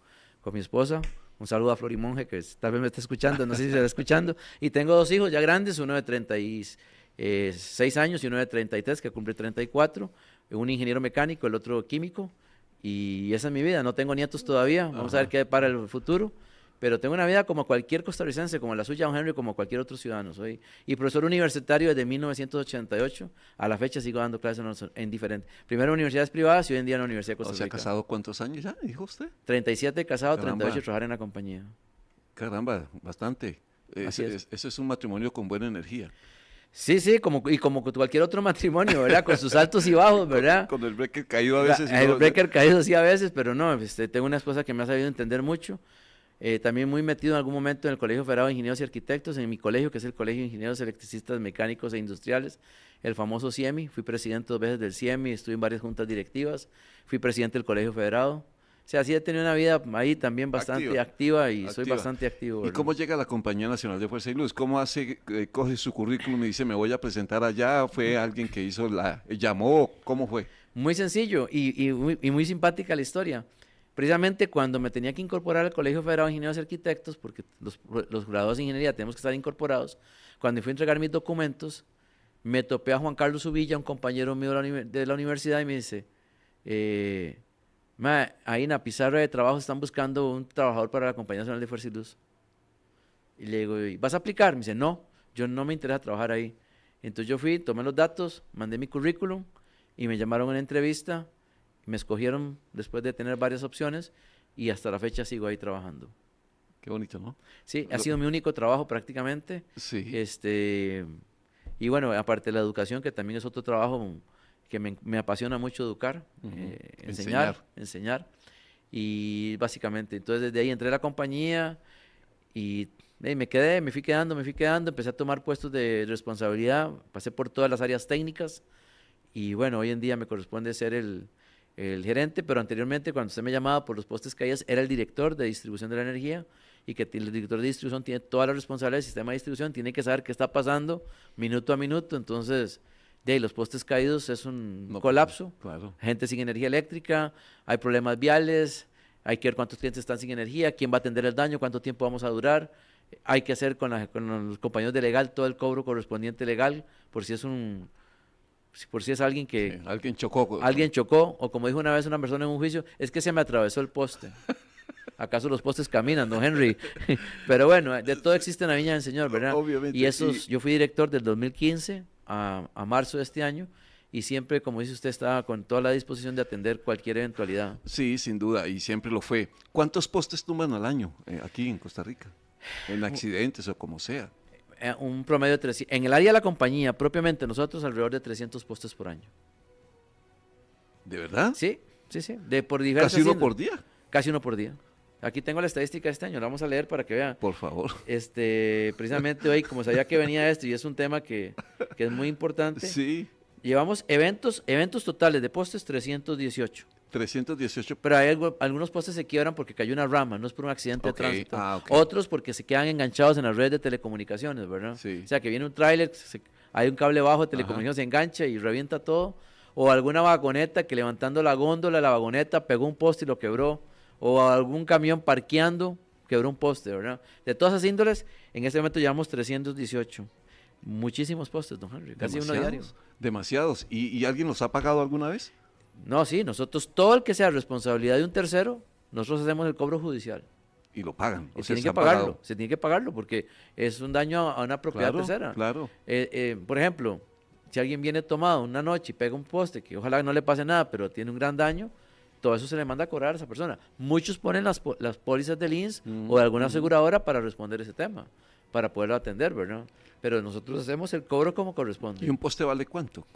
Speaker 3: mi esposa. Un saludo a Florimonje, que tal vez me está escuchando, no sé si se está escuchando. Y tengo 2 hijos ya grandes, uno de 36 años y uno de 33, que cumple 34, un ingeniero mecánico, el otro químico, y esa es mi vida. No tengo nietos todavía, vamos a ver qué para el futuro, pero tengo una vida como cualquier costarricense, como la suya, don Henry, como cualquier otro ciudadano. Soy profesor universitario desde 1988, a la fecha sigo dando clases en diferentes, primero en universidades privadas y hoy en día en la Universidad de Costa Rica.
Speaker 2: ¿Se ha casado cuántos años ya, dijo usted?
Speaker 3: 37 casado, 38 trabajar en la compañía.
Speaker 2: Caramba, bastante. Ese es un matrimonio con buena energía.
Speaker 3: Sí, como cualquier otro matrimonio, ¿verdad? Con sus altos y bajos, ¿verdad?
Speaker 2: Con el breaker caído a veces.
Speaker 3: El breaker caído sí a veces, pero no, tengo una esposa que me ha sabido entender mucho. También muy metido en algún momento en el Colegio Federado de Ingenieros y Arquitectos, en mi colegio, que es el Colegio de Ingenieros Electricistas Mecánicos e Industriales, el famoso CIEMI. Fui presidente 2 veces del CIEMI, estuve en varias juntas directivas, fui presidente del Colegio Federado. O sea, sí he tenido una vida ahí también bastante activa y soy bastante activo, ¿verdad?
Speaker 2: ¿Y cómo llega a la Compañía Nacional de Fuerza y Luz? ¿Cómo coge su currículum y dice, me voy a presentar allá? ¿Fue alguien que llamó? ¿Cómo fue?
Speaker 3: Muy sencillo y muy simpática la historia. Precisamente cuando me tenía que incorporar al Colegio Federado de Ingenieros y Arquitectos, porque los graduados de ingeniería tenemos que estar incorporados, cuando fui a entregar mis documentos, me topé a Juan Carlos Uvilla, un compañero mío de la universidad, y me dice, ahí en la pizarra de trabajo están buscando un trabajador para la Compañía Nacional de Fuerza y Luz. Y le digo, ¿vas a aplicar? Me dice, no, yo no me interesa trabajar ahí. Entonces yo fui, tomé los datos, mandé mi currículum y me llamaron a una entrevista. Me escogieron después de tener varias opciones y hasta la fecha sigo ahí trabajando.
Speaker 2: Qué bonito, ¿no?
Speaker 3: Sí, ha sido mi único trabajo prácticamente.
Speaker 2: Sí.
Speaker 3: Y bueno, aparte de la educación, que también es otro trabajo que me apasiona mucho educar, enseñar. Y básicamente, entonces desde ahí entré a la compañía y me fui quedando, empecé a tomar puestos de responsabilidad, pasé por todas las áreas técnicas y bueno, hoy en día me corresponde ser el gerente, pero anteriormente cuando usted me llamaba por los postes caídos era el director de distribución de la energía y que el director de distribución tiene toda la responsabilidad del sistema de distribución, tiene que saber qué está pasando minuto a minuto. Entonces, de ahí, los postes caídos es un colapso,
Speaker 2: claro. Gente
Speaker 3: sin energía eléctrica, hay problemas viales, hay que ver cuántos clientes están sin energía, quién va a atender el daño, cuánto tiempo vamos a durar. Hay que hacer con los compañeros de legal todo el cobro correspondiente legal, por si es alguien que...
Speaker 2: Sí, alguien chocó.
Speaker 3: Alguien chocó, o como dijo una vez una persona en un juicio, es que se me atravesó el poste. ¿Acaso los postes caminan, don Henry? Pero bueno, de todo existe en la viña del Señor, ¿verdad?
Speaker 2: Obviamente.
Speaker 3: Yo fui director del 2015 a marzo de este año, y siempre, como dice usted, estaba con toda la disposición de atender cualquier eventualidad.
Speaker 2: Sí, sin duda, y siempre lo fue. ¿Cuántos postes tumban al año aquí en Costa Rica? En accidentes o como sea.
Speaker 3: Un promedio de 300. En el área de la compañía, propiamente nosotros, alrededor de 300 postes por año.
Speaker 2: ¿De verdad?
Speaker 3: Sí. Por diversas
Speaker 2: ¿Casi uno por día?
Speaker 3: Casi uno por día. Aquí tengo la estadística de este año, la vamos a leer para que vean.
Speaker 2: Por favor.
Speaker 3: Precisamente hoy, como sabía que venía esto y es un tema que es muy importante,
Speaker 2: sí.
Speaker 3: Llevamos eventos totales de postes 318.
Speaker 2: 318.
Speaker 3: Pero hay algunos postes se quiebran porque cayó una rama, no es por un accidente de tránsito.
Speaker 2: Okay.
Speaker 3: Otros porque se quedan enganchados en las redes de telecomunicaciones, ¿verdad?
Speaker 2: Sí.
Speaker 3: O sea, que viene un tráiler, hay un cable bajo de telecomunicaciones, se engancha y revienta todo. O alguna vagoneta que levantando la góndola, la vagoneta pegó un poste y lo quebró. O algún camión parqueando quebró un poste, ¿verdad? De todas esas índoles, en este momento llevamos 318. Muchísimos postes, don Henry, casi uno diario.
Speaker 2: Demasiados. ¿Y alguien los ha pagado alguna vez?
Speaker 3: No, sí, nosotros, todo el que sea responsabilidad de un tercero, nosotros hacemos el cobro judicial.
Speaker 2: Y lo pagan.
Speaker 3: Se tiene que pagarlo porque es un daño a una propiedad tercera.
Speaker 2: Claro.
Speaker 3: Por ejemplo, si alguien viene tomado una noche y pega un poste, que ojalá no le pase nada, pero tiene un gran daño, todo eso se le manda a cobrar a esa persona. Muchos ponen las pólizas del INS o de alguna aseguradora para responder ese tema, para poderlo atender, ¿verdad? Pero nosotros hacemos el cobro como corresponde.
Speaker 2: ¿Y un poste vale cuánto?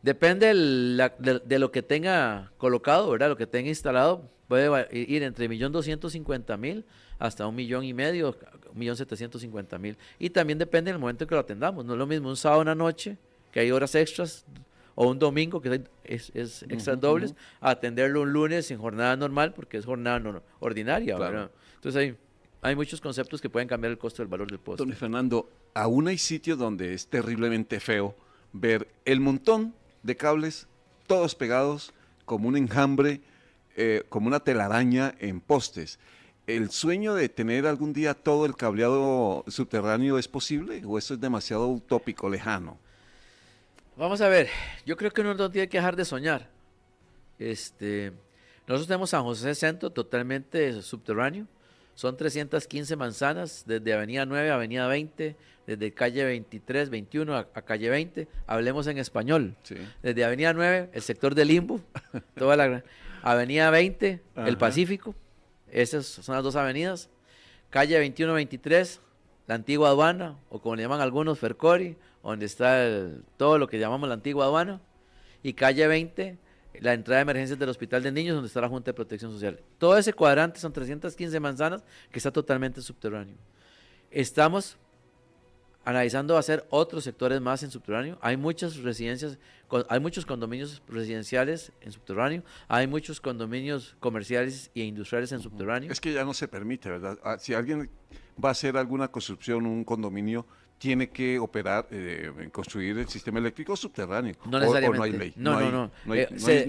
Speaker 3: Depende de lo que tenga colocado, ¿verdad? Lo que tenga instalado puede ir entre 1.250.000 hasta 1.5 millones, 1.750.000. Y también depende del momento en que lo atendamos. No es lo mismo un sábado en la noche, que hay horas extras, o un domingo, que es extras dobles, a atenderlo un lunes en jornada normal, porque es jornada ordinaria,
Speaker 2: claro.
Speaker 3: ¿verdad? Entonces hay muchos conceptos que pueden cambiar el costo del valor del poste.
Speaker 2: Don Fernando, aún hay sitios donde es terriblemente feo ver el montón de cables, todos pegados, como un enjambre, como una telaraña en postes. ¿El sueño de tener algún día todo el cableado subterráneo es posible o eso es demasiado utópico, lejano?
Speaker 3: Vamos a ver, yo creo que uno no tiene que dejar de soñar. Nosotros tenemos San José Centro totalmente subterráneo. Son 315 manzanas, desde Avenida 9 a Avenida 20, desde calle 23, 21 a calle 20. Hablemos en español.
Speaker 2: Sí.
Speaker 3: Desde Avenida 9, el sector del Limbo, toda la Avenida 20, el Pacífico. Esas son las dos avenidas. Calle 21, 23, la antigua aduana, o como le llaman algunos, Fercori, donde está todo lo que llamamos la antigua aduana. Y calle 20, la entrada de emergencias del Hospital de Niños, donde está la Junta de Protección Social. Todo ese cuadrante son 315 manzanas que está totalmente subterráneo. Estamos analizando hacer otros sectores más en subterráneo. Hay muchas residencias, hay muchos condominios residenciales en subterráneo, hay muchos condominios comerciales e industriales en subterráneo.
Speaker 2: Es que ya no se permite, ¿verdad? Si alguien va a hacer alguna construcción, un condominio, tiene que operar, construir el sistema eléctrico subterráneo.
Speaker 3: No necesariamente.
Speaker 2: O no hay ley.
Speaker 3: No.
Speaker 2: No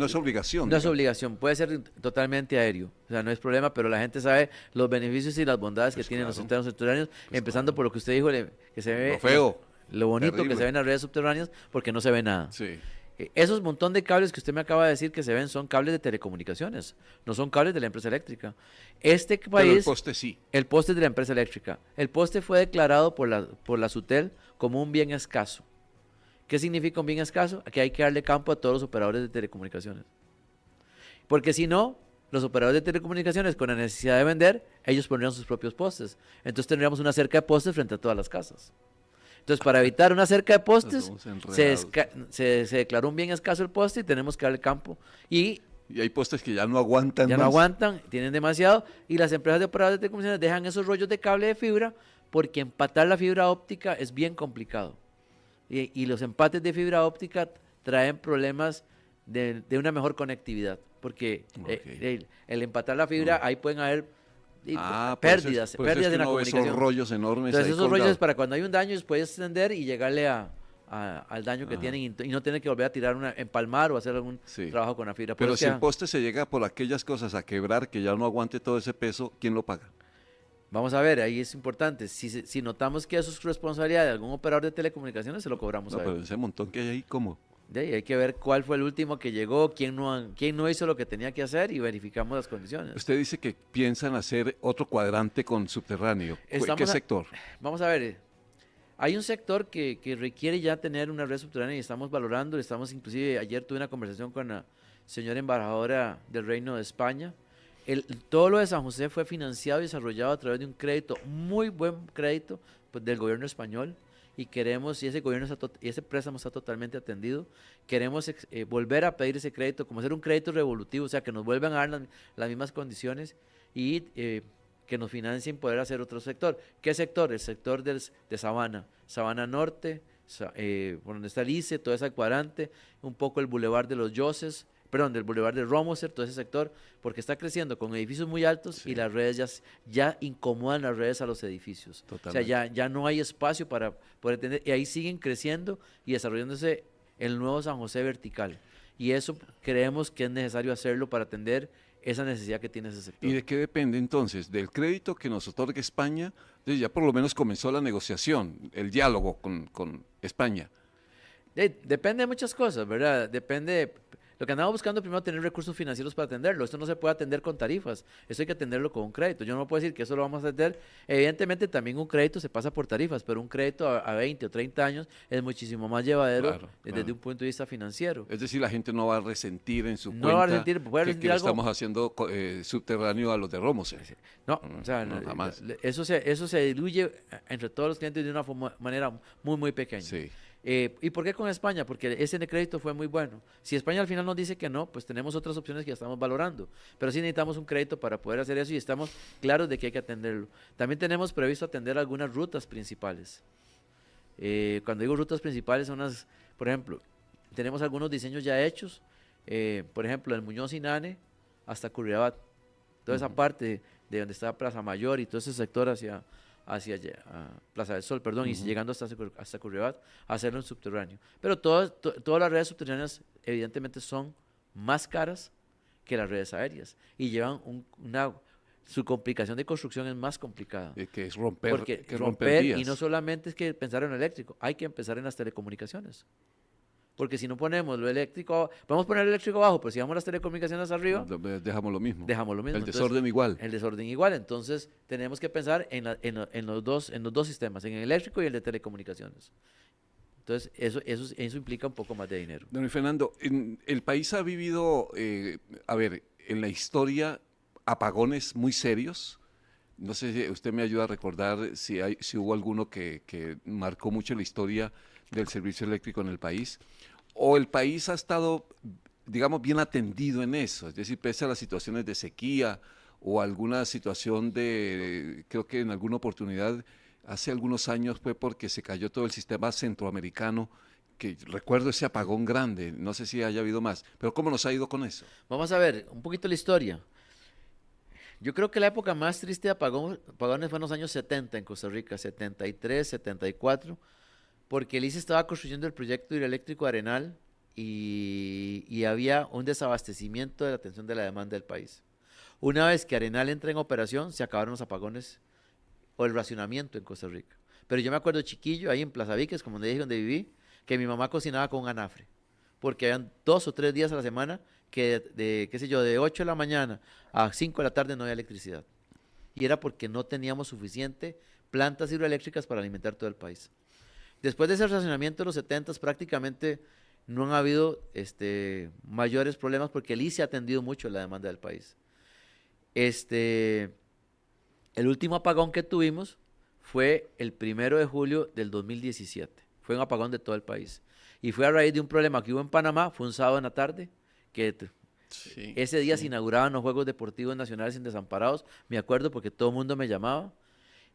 Speaker 2: es obligación.
Speaker 3: No es obligación, puede ser totalmente aéreo. O sea, no es problema, pero la gente sabe los beneficios y las bondades que tienen los sistemas subterráneos, empezando por lo que usted dijo, que se ve...
Speaker 2: Lo feo.
Speaker 3: Lo bonito
Speaker 2: terrible.
Speaker 3: que se ve en las redes subterráneas, porque no se ve nada.
Speaker 2: Sí.
Speaker 3: Esos montón de cables que usted me acaba de decir que se ven son cables de telecomunicaciones, no son cables de la empresa eléctrica. Este país,
Speaker 2: pero el poste sí.
Speaker 3: El poste es de la empresa eléctrica. El poste fue declarado por la SUTEL como un bien escaso. ¿Qué significa un bien escaso? Que hay que darle campo a todos los operadores de telecomunicaciones. Porque si no, los operadores de telecomunicaciones con la necesidad de vender, ellos pondrían sus propios postes. Entonces tendríamos una cerca de postes frente a todas las casas. Entonces, para evitar una cerca de postes, se declaró un bien escaso el poste y tenemos que darle campo. Y
Speaker 2: hay postes que ya no aguantan
Speaker 3: Ya
Speaker 2: más.
Speaker 3: no aguantan, tienen demasiado. Y las empresas de operadores de telecomunicaciones dejan esos rollos de cable de fibra porque empatar la fibra óptica es bien complicado. Y los empates de fibra óptica traen problemas de una mejor conectividad. Porque el empatar la fibra, ahí pueden haber pérdidas,
Speaker 2: por eso es
Speaker 3: pérdidas
Speaker 2: que
Speaker 3: en la
Speaker 2: uno ve esos
Speaker 3: comunicación.
Speaker 2: rollos enormes.
Speaker 3: Entonces
Speaker 2: ahí
Speaker 3: esos rollos
Speaker 2: colgados.
Speaker 3: es para cuando hay un daño puedes extender y llegarle al daño que
Speaker 2: Ajá.
Speaker 3: tienen y no tener que volver a tirar empalmar o hacer algún
Speaker 2: Sí.
Speaker 3: trabajo con la fibra.
Speaker 2: Pero
Speaker 3: es
Speaker 2: si
Speaker 3: que,
Speaker 2: el poste se llega por aquellas cosas a quebrar, que ya no aguante todo ese peso, ¿quién lo paga?
Speaker 3: vamos a ver, ahí es importante. Si notamos que eso es responsabilidad de algún operador de telecomunicaciones, se lo cobramos
Speaker 2: No,
Speaker 3: a
Speaker 2: pero
Speaker 3: él.
Speaker 2: ese montón que hay ahí, ¿cómo?
Speaker 3: De ahí hay que ver cuál fue el último que llegó, quién no hizo lo que tenía que hacer y verificamos las condiciones.
Speaker 2: Usted dice que piensan hacer otro cuadrante con subterráneo. ¿Qué
Speaker 3: Estamos a-
Speaker 2: sector?
Speaker 3: Vamos a ver, hay un sector que requiere ya tener una red subterránea y estamos valorando, inclusive ayer tuve una conversación con la señora embajadora del Reino de España. Todo lo de San José fue financiado y desarrollado a través de un crédito, muy buen crédito pues, del gobierno español y queremos, y ese préstamo está totalmente atendido, queremos volver a pedir ese crédito, como hacer un crédito revolutivo, o sea, que nos vuelvan a dar las mismas condiciones y que nos financien poder hacer otro sector. ¿Qué sector? El sector de Sabana, Sabana Norte, por donde está el ICE, todo ese cuadrante, un poco el Boulevard de los Yoses, perdón, del Boulevard de Romoser, todo ese sector, porque está creciendo con edificios muy altos
Speaker 2: Sí.
Speaker 3: y las redes ya incomodan las redes a los edificios.
Speaker 2: Totalmente.
Speaker 3: O sea, ya no hay espacio para poder tener, y ahí siguen creciendo y desarrollándose el nuevo San José vertical. Y eso creemos que es necesario hacerlo para atender esa necesidad que tiene ese sector.
Speaker 2: ¿Y de qué depende entonces? Del crédito que nos otorga España. Entonces ya por lo menos comenzó la negociación, el diálogo con España.
Speaker 3: Depende de muchas cosas, ¿verdad? Depende. Lo que andamos buscando primero es tener recursos financieros para atenderlo. Esto no se puede atender con tarifas. Esto hay que atenderlo con un crédito. Yo no puedo decir que eso lo vamos a atender. Evidentemente también un crédito se pasa por tarifas, pero un crédito a 20 o 30 años es muchísimo más llevadero
Speaker 2: Claro,
Speaker 3: desde
Speaker 2: claro.
Speaker 3: un punto de vista financiero.
Speaker 2: Es decir, la gente no va a resentir en su
Speaker 3: No
Speaker 2: cuenta
Speaker 3: va a resentir, puede
Speaker 2: que
Speaker 3: resentir
Speaker 2: lo
Speaker 3: algo.
Speaker 2: estamos haciendo subterráneo a los de Romoser.
Speaker 3: No, o sea,
Speaker 2: no, jamás.
Speaker 3: eso se diluye entre todos los clientes de una manera muy, muy pequeña.
Speaker 2: Sí.
Speaker 3: ¿Y por qué con España? Porque ese crédito fue muy bueno. Si España al final nos dice que no, pues tenemos otras opciones que ya estamos valorando. Pero sí necesitamos un crédito para poder hacer eso y estamos claros de que hay que atenderlo. También tenemos previsto atender algunas rutas principales. Cuando digo rutas principales son las, por ejemplo, tenemos algunos diseños ya hechos, por ejemplo, del Muñoz y Nane hasta Curriabat. Toda esa parte de donde está Plaza Mayor y todo ese sector hacia allá, Plaza del Sol, perdón, y llegando hasta Curriabat, hacerlo en subterráneo. Pero todas las redes subterráneas evidentemente son más caras que las redes aéreas y llevan su complicación de construcción es más complicada.
Speaker 2: Que es romper,
Speaker 3: Porque
Speaker 2: que
Speaker 3: romper,
Speaker 2: vías.
Speaker 3: y no solamente es que pensar en lo eléctrico, hay que empezar en las telecomunicaciones. Porque si no ponemos lo eléctrico, podemos poner el eléctrico abajo, pero si dejamos las telecomunicaciones arriba,
Speaker 2: Dejamos lo mismo.
Speaker 3: dejamos lo mismo.
Speaker 2: El
Speaker 3: Entonces,
Speaker 2: desorden igual.
Speaker 3: el desorden igual. Entonces, tenemos que pensar en los dos sistemas, en el eléctrico y el de telecomunicaciones. Entonces, eso implica un poco más de dinero.
Speaker 2: Don Fernando, el país ha vivido, en la historia, apagones muy serios. No sé si usted me ayuda a recordar si hubo alguno que marcó mucho la historia del servicio eléctrico en el país, o el país ha estado, digamos, bien atendido en eso, es decir, pese a las situaciones de sequía o alguna situación creo que en alguna oportunidad, hace algunos años fue porque se cayó todo el sistema centroamericano, que recuerdo ese apagón grande, no sé si haya habido más, pero ¿cómo nos ha ido con eso?
Speaker 3: Vamos a ver un poquito la historia. Yo creo que la época más triste de apagones fue en los años 70 en Costa Rica, 73, 74, porque el ICE estaba construyendo el proyecto hidroeléctrico Arenal y había un desabastecimiento de la atención de la demanda del país. Una vez que Arenal entra en operación, se acabaron los apagones o el racionamiento en Costa Rica. Pero yo me acuerdo chiquillo, ahí en Plaza Víquez, como le dije, donde viví, que mi mamá cocinaba con un anafre, porque habían 2 o 3 días a la semana que de 8 de la mañana a 5 de la tarde no había electricidad. Y era porque no teníamos suficiente plantas hidroeléctricas para alimentar todo el país. Después de ese racionamiento de los 70s prácticamente no han habido mayores problemas porque el ICE ha atendido mucho la demanda del país. El último apagón que tuvimos fue el 1 de julio del 2017. Fue un apagón de todo el país. Y fue a raíz de un problema que hubo en Panamá, fue un sábado en la tarde, que ese día se inauguraban los Juegos Deportivos Nacionales en Desamparados, me acuerdo porque todo el mundo me llamaba.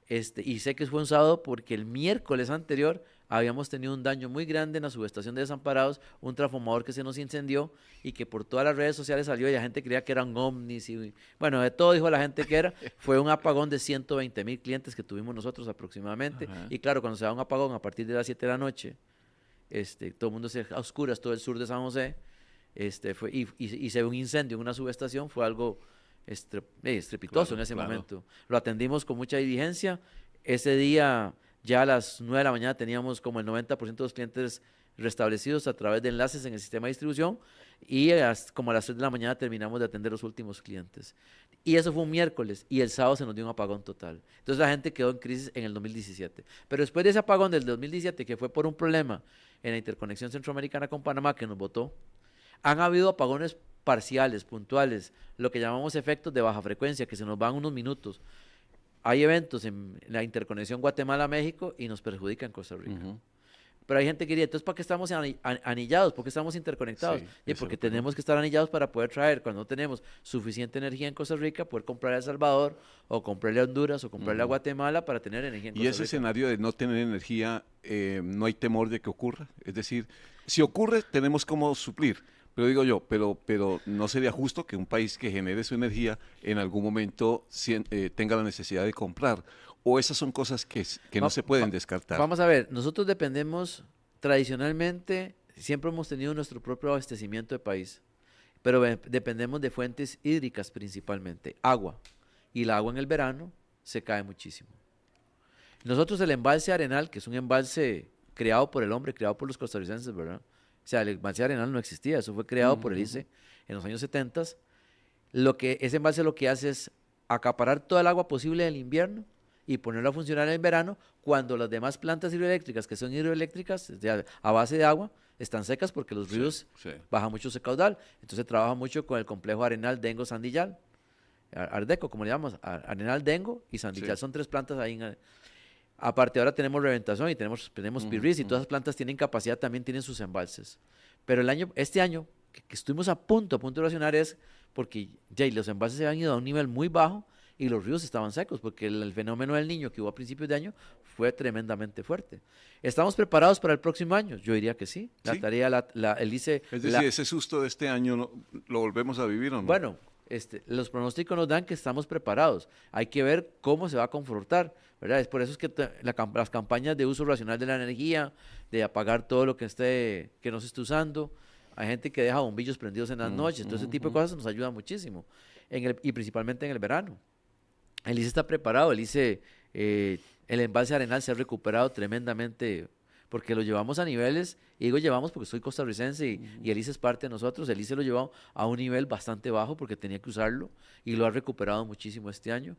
Speaker 3: Y sé que fue un sábado porque el miércoles anterior habíamos tenido un daño muy grande en la subestación de Desamparados, un transformador que se nos incendió y que por todas las redes sociales salió y la gente creía que eran ovnis y bueno, de todo dijo la gente que era. Fue un apagón de 120,000 clientes que tuvimos nosotros aproximadamente.
Speaker 2: Ajá.
Speaker 3: Y claro, cuando se da un apagón a partir de las 7 de la noche, todo el mundo se a oscuras, todo el sur de San José, y se ve un incendio en una subestación, fue algo estrepitoso
Speaker 2: Claro,
Speaker 3: en ese
Speaker 2: claro.
Speaker 3: momento. Lo atendimos con mucha diligencia. Ese día, ya a las 9 de la mañana, teníamos como el 90% de los clientes restablecidos a través de enlaces en el sistema de distribución y como a las 3 de la mañana terminamos de atender los últimos clientes. Y eso fue un miércoles y el sábado se nos dio un apagón total. Entonces la gente quedó en crisis en el 2017. Pero después de ese apagón del 2017, que fue por un problema en la interconexión centroamericana con Panamá que nos botó, han habido apagones parciales, puntuales, lo que llamamos efectos de baja frecuencia, que se nos van unos minutos. Hay eventos en la interconexión Guatemala-México y nos perjudica en Costa Rica.
Speaker 2: Ujú.
Speaker 3: Pero hay gente que diría, entonces, ¿para qué estamos anillados? ¿Por qué estamos interconectados?
Speaker 2: Sí,
Speaker 3: Y
Speaker 2: eso
Speaker 3: porque
Speaker 2: es lo que
Speaker 3: tenemos que estar anillados para poder traer, cuando no tenemos suficiente energía en Costa Rica, poder comprarle a El Salvador, o comprarle a Honduras, o comprarle a Guatemala para tener energía en
Speaker 2: Y
Speaker 3: Costa
Speaker 2: ese
Speaker 3: Rica.
Speaker 2: escenario de no tener energía, no hay temor de que ocurra. Es decir, si ocurre, tenemos cómo suplir. Pero digo yo, pero no sería justo que un país que genere su energía en algún momento tenga la necesidad de comprar. O esas son cosas que no se pueden descartar.
Speaker 3: Vamos a ver, nosotros dependemos tradicionalmente, siempre hemos tenido nuestro propio abastecimiento de país, pero dependemos de fuentes hídricas principalmente, agua. Y el agua en el verano se cae muchísimo. Nosotros el embalse Arenal, que es un embalse creado por el hombre, creado por los costarricenses, ¿verdad? O sea, el embalse Arenal no existía, eso fue creado por el ICE en los años 70. Ese embalse lo que hace es acaparar toda el agua posible del invierno y ponerlo a funcionar en el verano cuando las demás plantas hidroeléctricas, que son hidroeléctricas a base de agua, están secas porque los ríos
Speaker 2: Sí.
Speaker 3: bajan mucho su caudal. Entonces se trabaja mucho con el complejo Arenal, Dengo, Sandillal, Ardeco, como le llamamos, Arenal, Dengo y Sandillal.
Speaker 2: Sí.
Speaker 3: Son tres plantas ahí. Aparte ahora tenemos Reventación y tenemos Pirris y todas esas plantas tienen capacidad, también tienen sus embalses. Pero este año, que estuvimos a punto de racionar es porque ya los embalses se han ido a un nivel muy bajo y los ríos estaban secos, porque el fenómeno del Niño que hubo a principios de año fue tremendamente fuerte. ¿Estamos preparados para el próximo año? Yo diría que sí. La
Speaker 2: Sí.
Speaker 3: tarea, el ICE...
Speaker 2: Es decir, ese susto de este año lo volvemos a vivir, ¿o no?
Speaker 3: Bueno, los pronósticos nos dan que estamos preparados. Hay que ver cómo se va a confrontar, ¿verdad? Es por eso es que las campañas de uso racional de la energía, de apagar todo lo que no se esté usando. Hay gente que deja bombillos prendidos en las noches. Todo ese tipo de cosas nos ayuda muchísimo. Y principalmente en el verano. El ICE está preparado. El ICE, el embalse Arenal se ha recuperado tremendamente porque lo llevamos a niveles, y digo llevamos porque soy costarricense y el ICE es parte de nosotros. El ICE lo llevó a un nivel bastante bajo porque tenía que usarlo y lo ha recuperado muchísimo este año.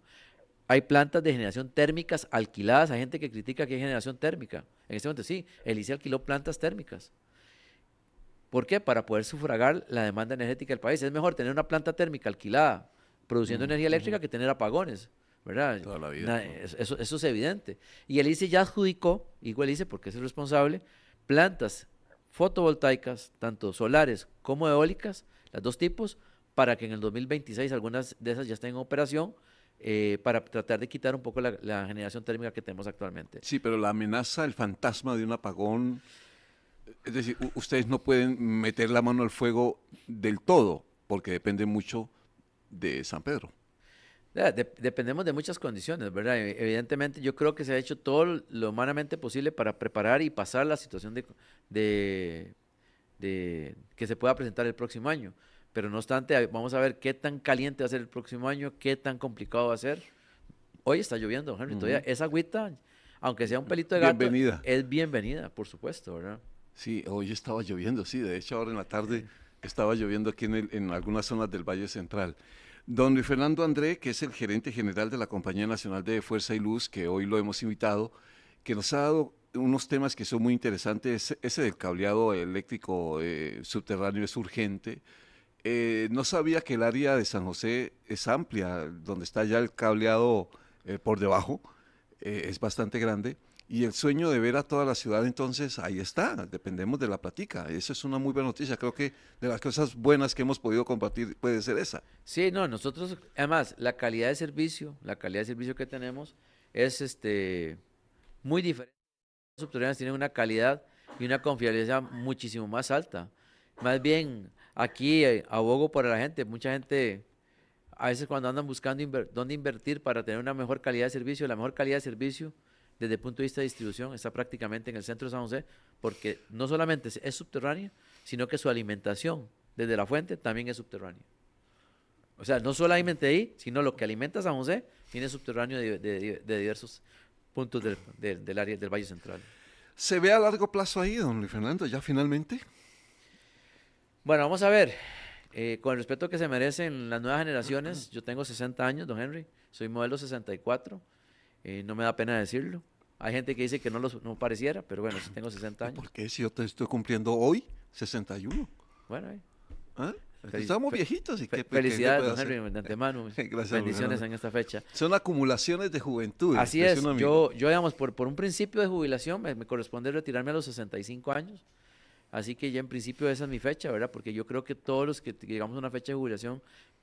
Speaker 3: Hay plantas de generación térmicas alquiladas. Hay gente que critica que hay generación térmica. En este momento sí, el ICE alquiló plantas térmicas. ¿Por qué? Para poder sufragar la demanda energética del país. Es mejor tener una planta térmica alquilada produciendo energía eléctrica que tener apagones, ¿verdad?
Speaker 2: Toda la vida, ¿no?
Speaker 3: Eso es evidente. Y el ICE ya adjudicó, digo el ICE porque es el responsable, plantas fotovoltaicas, tanto solares como eólicas, las dos tipos, para que en el 2026 algunas de esas ya estén en operación, para tratar de quitar un poco la generación térmica que tenemos actualmente.
Speaker 2: Sí, pero la amenaza, el fantasma de un apagón, es decir, ustedes no pueden meter la mano al fuego del todo, porque depende mucho de San Pedro.
Speaker 3: Dependemos de muchas condiciones, ¿verdad? Evidentemente yo creo que se ha hecho todo lo humanamente posible para preparar y pasar la situación que se pueda presentar el próximo año. Pero no obstante, vamos a ver qué tan caliente va a ser el próximo año, qué tan complicado va a ser. Hoy está lloviendo, Henry, todavía esa agüita, aunque sea un pelito de gato,
Speaker 2: Bienvenida.
Speaker 3: es bienvenida, por supuesto, ¿verdad?
Speaker 2: Sí, hoy estaba lloviendo, sí, de hecho ahora en la tarde estaba lloviendo aquí en algunas zonas del Valle Central. Don Luis Fernando André, que es el gerente general de la Compañía Nacional de Fuerza y Luz, que hoy lo hemos invitado, que nos ha dado unos temas que son muy interesantes. Ese del cableado eléctrico subterráneo es urgente. No sabía que el área de San José es amplia, donde está ya el cableado por debajo, es bastante grande. Y el sueño de ver a toda la ciudad, entonces, ahí está, dependemos de la plática. Eso es una muy buena noticia. Creo que de las cosas buenas que hemos podido compartir puede ser esa.
Speaker 3: Sí, no, nosotros, además, la calidad de servicio que tenemos es muy diferente. Los subterráneos tienen una calidad y una confiabilidad muchísimo más alta. Más bien, aquí abogo por la gente. Mucha gente, a veces cuando andan buscando dónde invertir para tener una mejor calidad de servicio, la mejor calidad de servicio desde el punto de vista de distribución está prácticamente en el centro de San José, porque no solamente es subterráneo, sino que su alimentación desde la fuente también es subterránea. O sea, no solamente ahí, sino lo que alimenta San José viene subterráneo de diversos puntos del área del Valle Central.
Speaker 2: ¿Se ve a largo plazo ahí, don Luis Fernando, ya finalmente?
Speaker 3: Bueno, vamos a ver. Con el respeto que se merecen las nuevas generaciones, yo tengo 60 años, don Henry, soy modelo 64, no me da pena decirlo. Hay gente que dice que no pareciera, pero bueno, sí tengo 60 años.
Speaker 2: ¿Por qué si yo te estoy cumpliendo hoy 61?
Speaker 3: Bueno,
Speaker 2: ¿Ah? Estamos viejitos. ¿Y
Speaker 3: felicidades, don Henry, de antemano.
Speaker 2: Gracias,
Speaker 3: bendiciones en esta fecha.
Speaker 2: Son acumulaciones de juventud.
Speaker 3: Así es. Yo digamos, por un principio de jubilación, me corresponde retirarme a los 65 años. Así que ya en principio esa es mi fecha, ¿verdad? Porque yo creo que todos los que llegamos a una fecha de jubilación,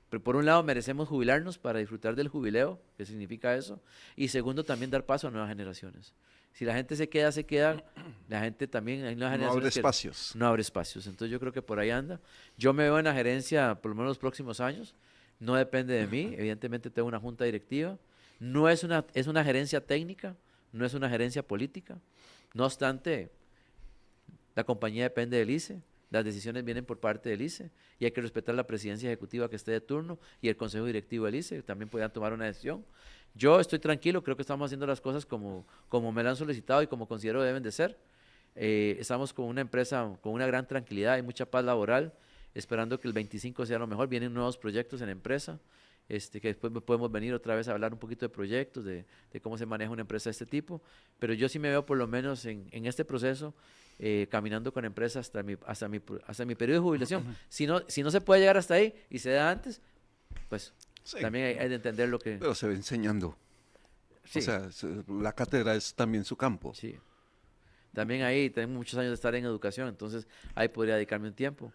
Speaker 3: pero por un lado merecemos jubilarnos para disfrutar del jubileo, que significa eso, y segundo también dar paso a nuevas generaciones. Si la gente se queda, la gente también, hay nuevas generaciones.
Speaker 2: No abre espacios.
Speaker 3: No abre espacios, entonces yo creo que por ahí anda. Yo me veo en la gerencia por lo menos los próximos años, no depende de mí, evidentemente tengo una junta directiva, es una gerencia técnica, no es una gerencia política, no obstante, la compañía depende del ICE, las decisiones vienen por parte del ICE y hay que respetar la presidencia ejecutiva que esté de turno y el consejo directivo del ICE, también podrán tomar una decisión. Yo estoy tranquilo, creo que estamos haciendo las cosas como me la han solicitado y como considero deben de ser. Estamos con una empresa con una gran tranquilidad y mucha paz laboral, esperando que el 25 sea lo mejor. Vienen nuevos proyectos en la empresa, que después podemos venir otra vez a hablar un poquito de proyectos, de cómo se maneja una empresa de este tipo, pero yo sí me veo por lo menos en este proceso caminando con empresas hasta mi periodo de jubilación. Si no se puede llegar hasta ahí y se da antes, pues sí, también hay de entender lo que...
Speaker 2: Pero se va enseñando. Sí. O sea, la cátedra es también su campo.
Speaker 3: Sí. También ahí tengo muchos años de estar en educación, entonces ahí podría dedicarme un tiempo.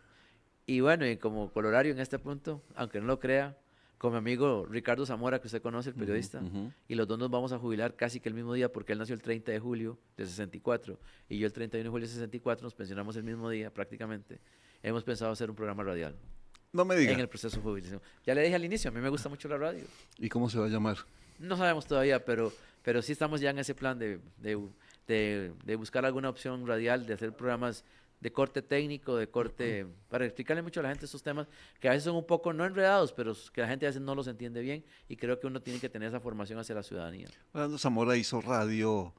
Speaker 3: Y bueno, y como colorario en este punto, aunque no lo crea, con mi amigo Ricardo Zamora, que usted conoce, el periodista, y los dos nos vamos a jubilar casi que el mismo día, porque él nació el 30 de julio del 64, y yo el 31 de julio del 64, nos pensionamos el mismo día prácticamente. Hemos pensado hacer un programa radial.
Speaker 2: No me diga.
Speaker 3: En el proceso de jubilación. Ya le dije al inicio, a mí me gusta mucho la radio.
Speaker 2: ¿Y cómo se va a llamar?
Speaker 3: No sabemos todavía, pero sí estamos ya en ese plan de buscar alguna opción radial, de hacer programas de corte técnico, de corte, para explicarle mucho a la gente estos temas que a veces son un poco no enredados, pero que la gente a veces no los entiende bien y creo que uno tiene que tener esa formación hacia la ciudadanía.
Speaker 2: Fernando Zamora hizo radio,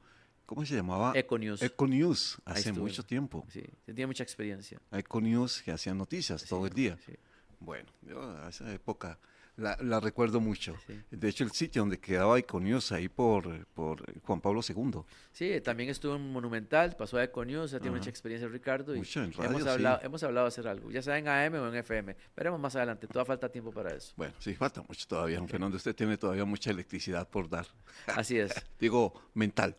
Speaker 2: ¿cómo se llamaba?
Speaker 3: Econews.
Speaker 2: Econews, hace mucho tiempo.
Speaker 3: Sí, tenía mucha experiencia.
Speaker 2: Econews, que hacía noticias todo el día.
Speaker 3: Sí.
Speaker 2: Bueno, yo a esa época la recuerdo mucho.
Speaker 3: Sí.
Speaker 2: De hecho, el sitio donde quedaba Econews, ahí por Juan Pablo II.
Speaker 3: Sí, también estuvo en Monumental, pasó a Econews, ya tiene mucha experiencia Ricardo. Y
Speaker 2: mucho en radio,
Speaker 3: hemos hablado de hacer algo, ya sea en AM o en FM. Veremos más adelante, todavía falta tiempo para eso.
Speaker 2: Bueno, sí, falta mucho todavía, don Fernando. Usted tiene todavía mucha electricidad por dar.
Speaker 3: Así es.
Speaker 2: Digo, mental.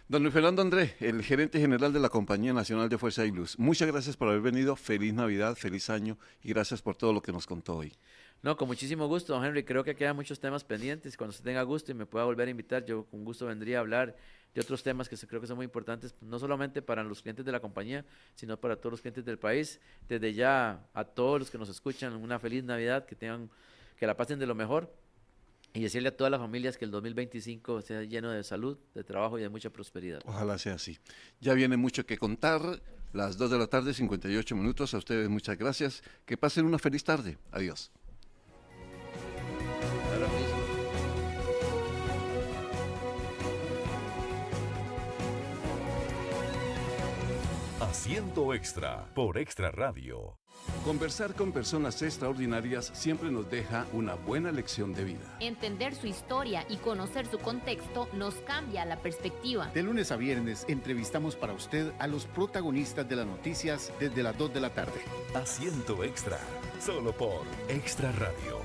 Speaker 2: Don Luis Fernando André, el gerente general de la Compañía Nacional de Fuerza y Luz. Muchas gracias por haber venido. Feliz Navidad, feliz año y gracias por todo lo que nos contó hoy.
Speaker 3: No, con muchísimo gusto, don Henry. Creo que quedan muchos temas pendientes. Cuando usted tenga gusto y me pueda volver a invitar, yo con gusto vendría a hablar de otros temas que creo que son muy importantes, no solamente para los clientes de la compañía, sino para todos los clientes del país. Desde ya, a todos los que nos escuchan, una feliz Navidad, que la pasen de lo mejor. Y decirle a todas las familias que el 2025 sea lleno de salud, de trabajo y de mucha prosperidad.
Speaker 2: Ojalá sea así. Ya viene mucho que contar. Las 2 de la tarde, 58 minutos. A ustedes muchas gracias. Que pasen una feliz tarde. Adiós.
Speaker 1: Asiento Extra por Extra Radio.
Speaker 4: Conversar con personas extraordinarias siempre nos deja una buena lección de vida.
Speaker 5: Entender su historia y conocer su contexto nos cambia la perspectiva.
Speaker 6: De lunes a viernes entrevistamos para usted a los protagonistas de las noticias desde las 2 de la tarde.
Speaker 1: Asiento Extra, solo por Extra Radio.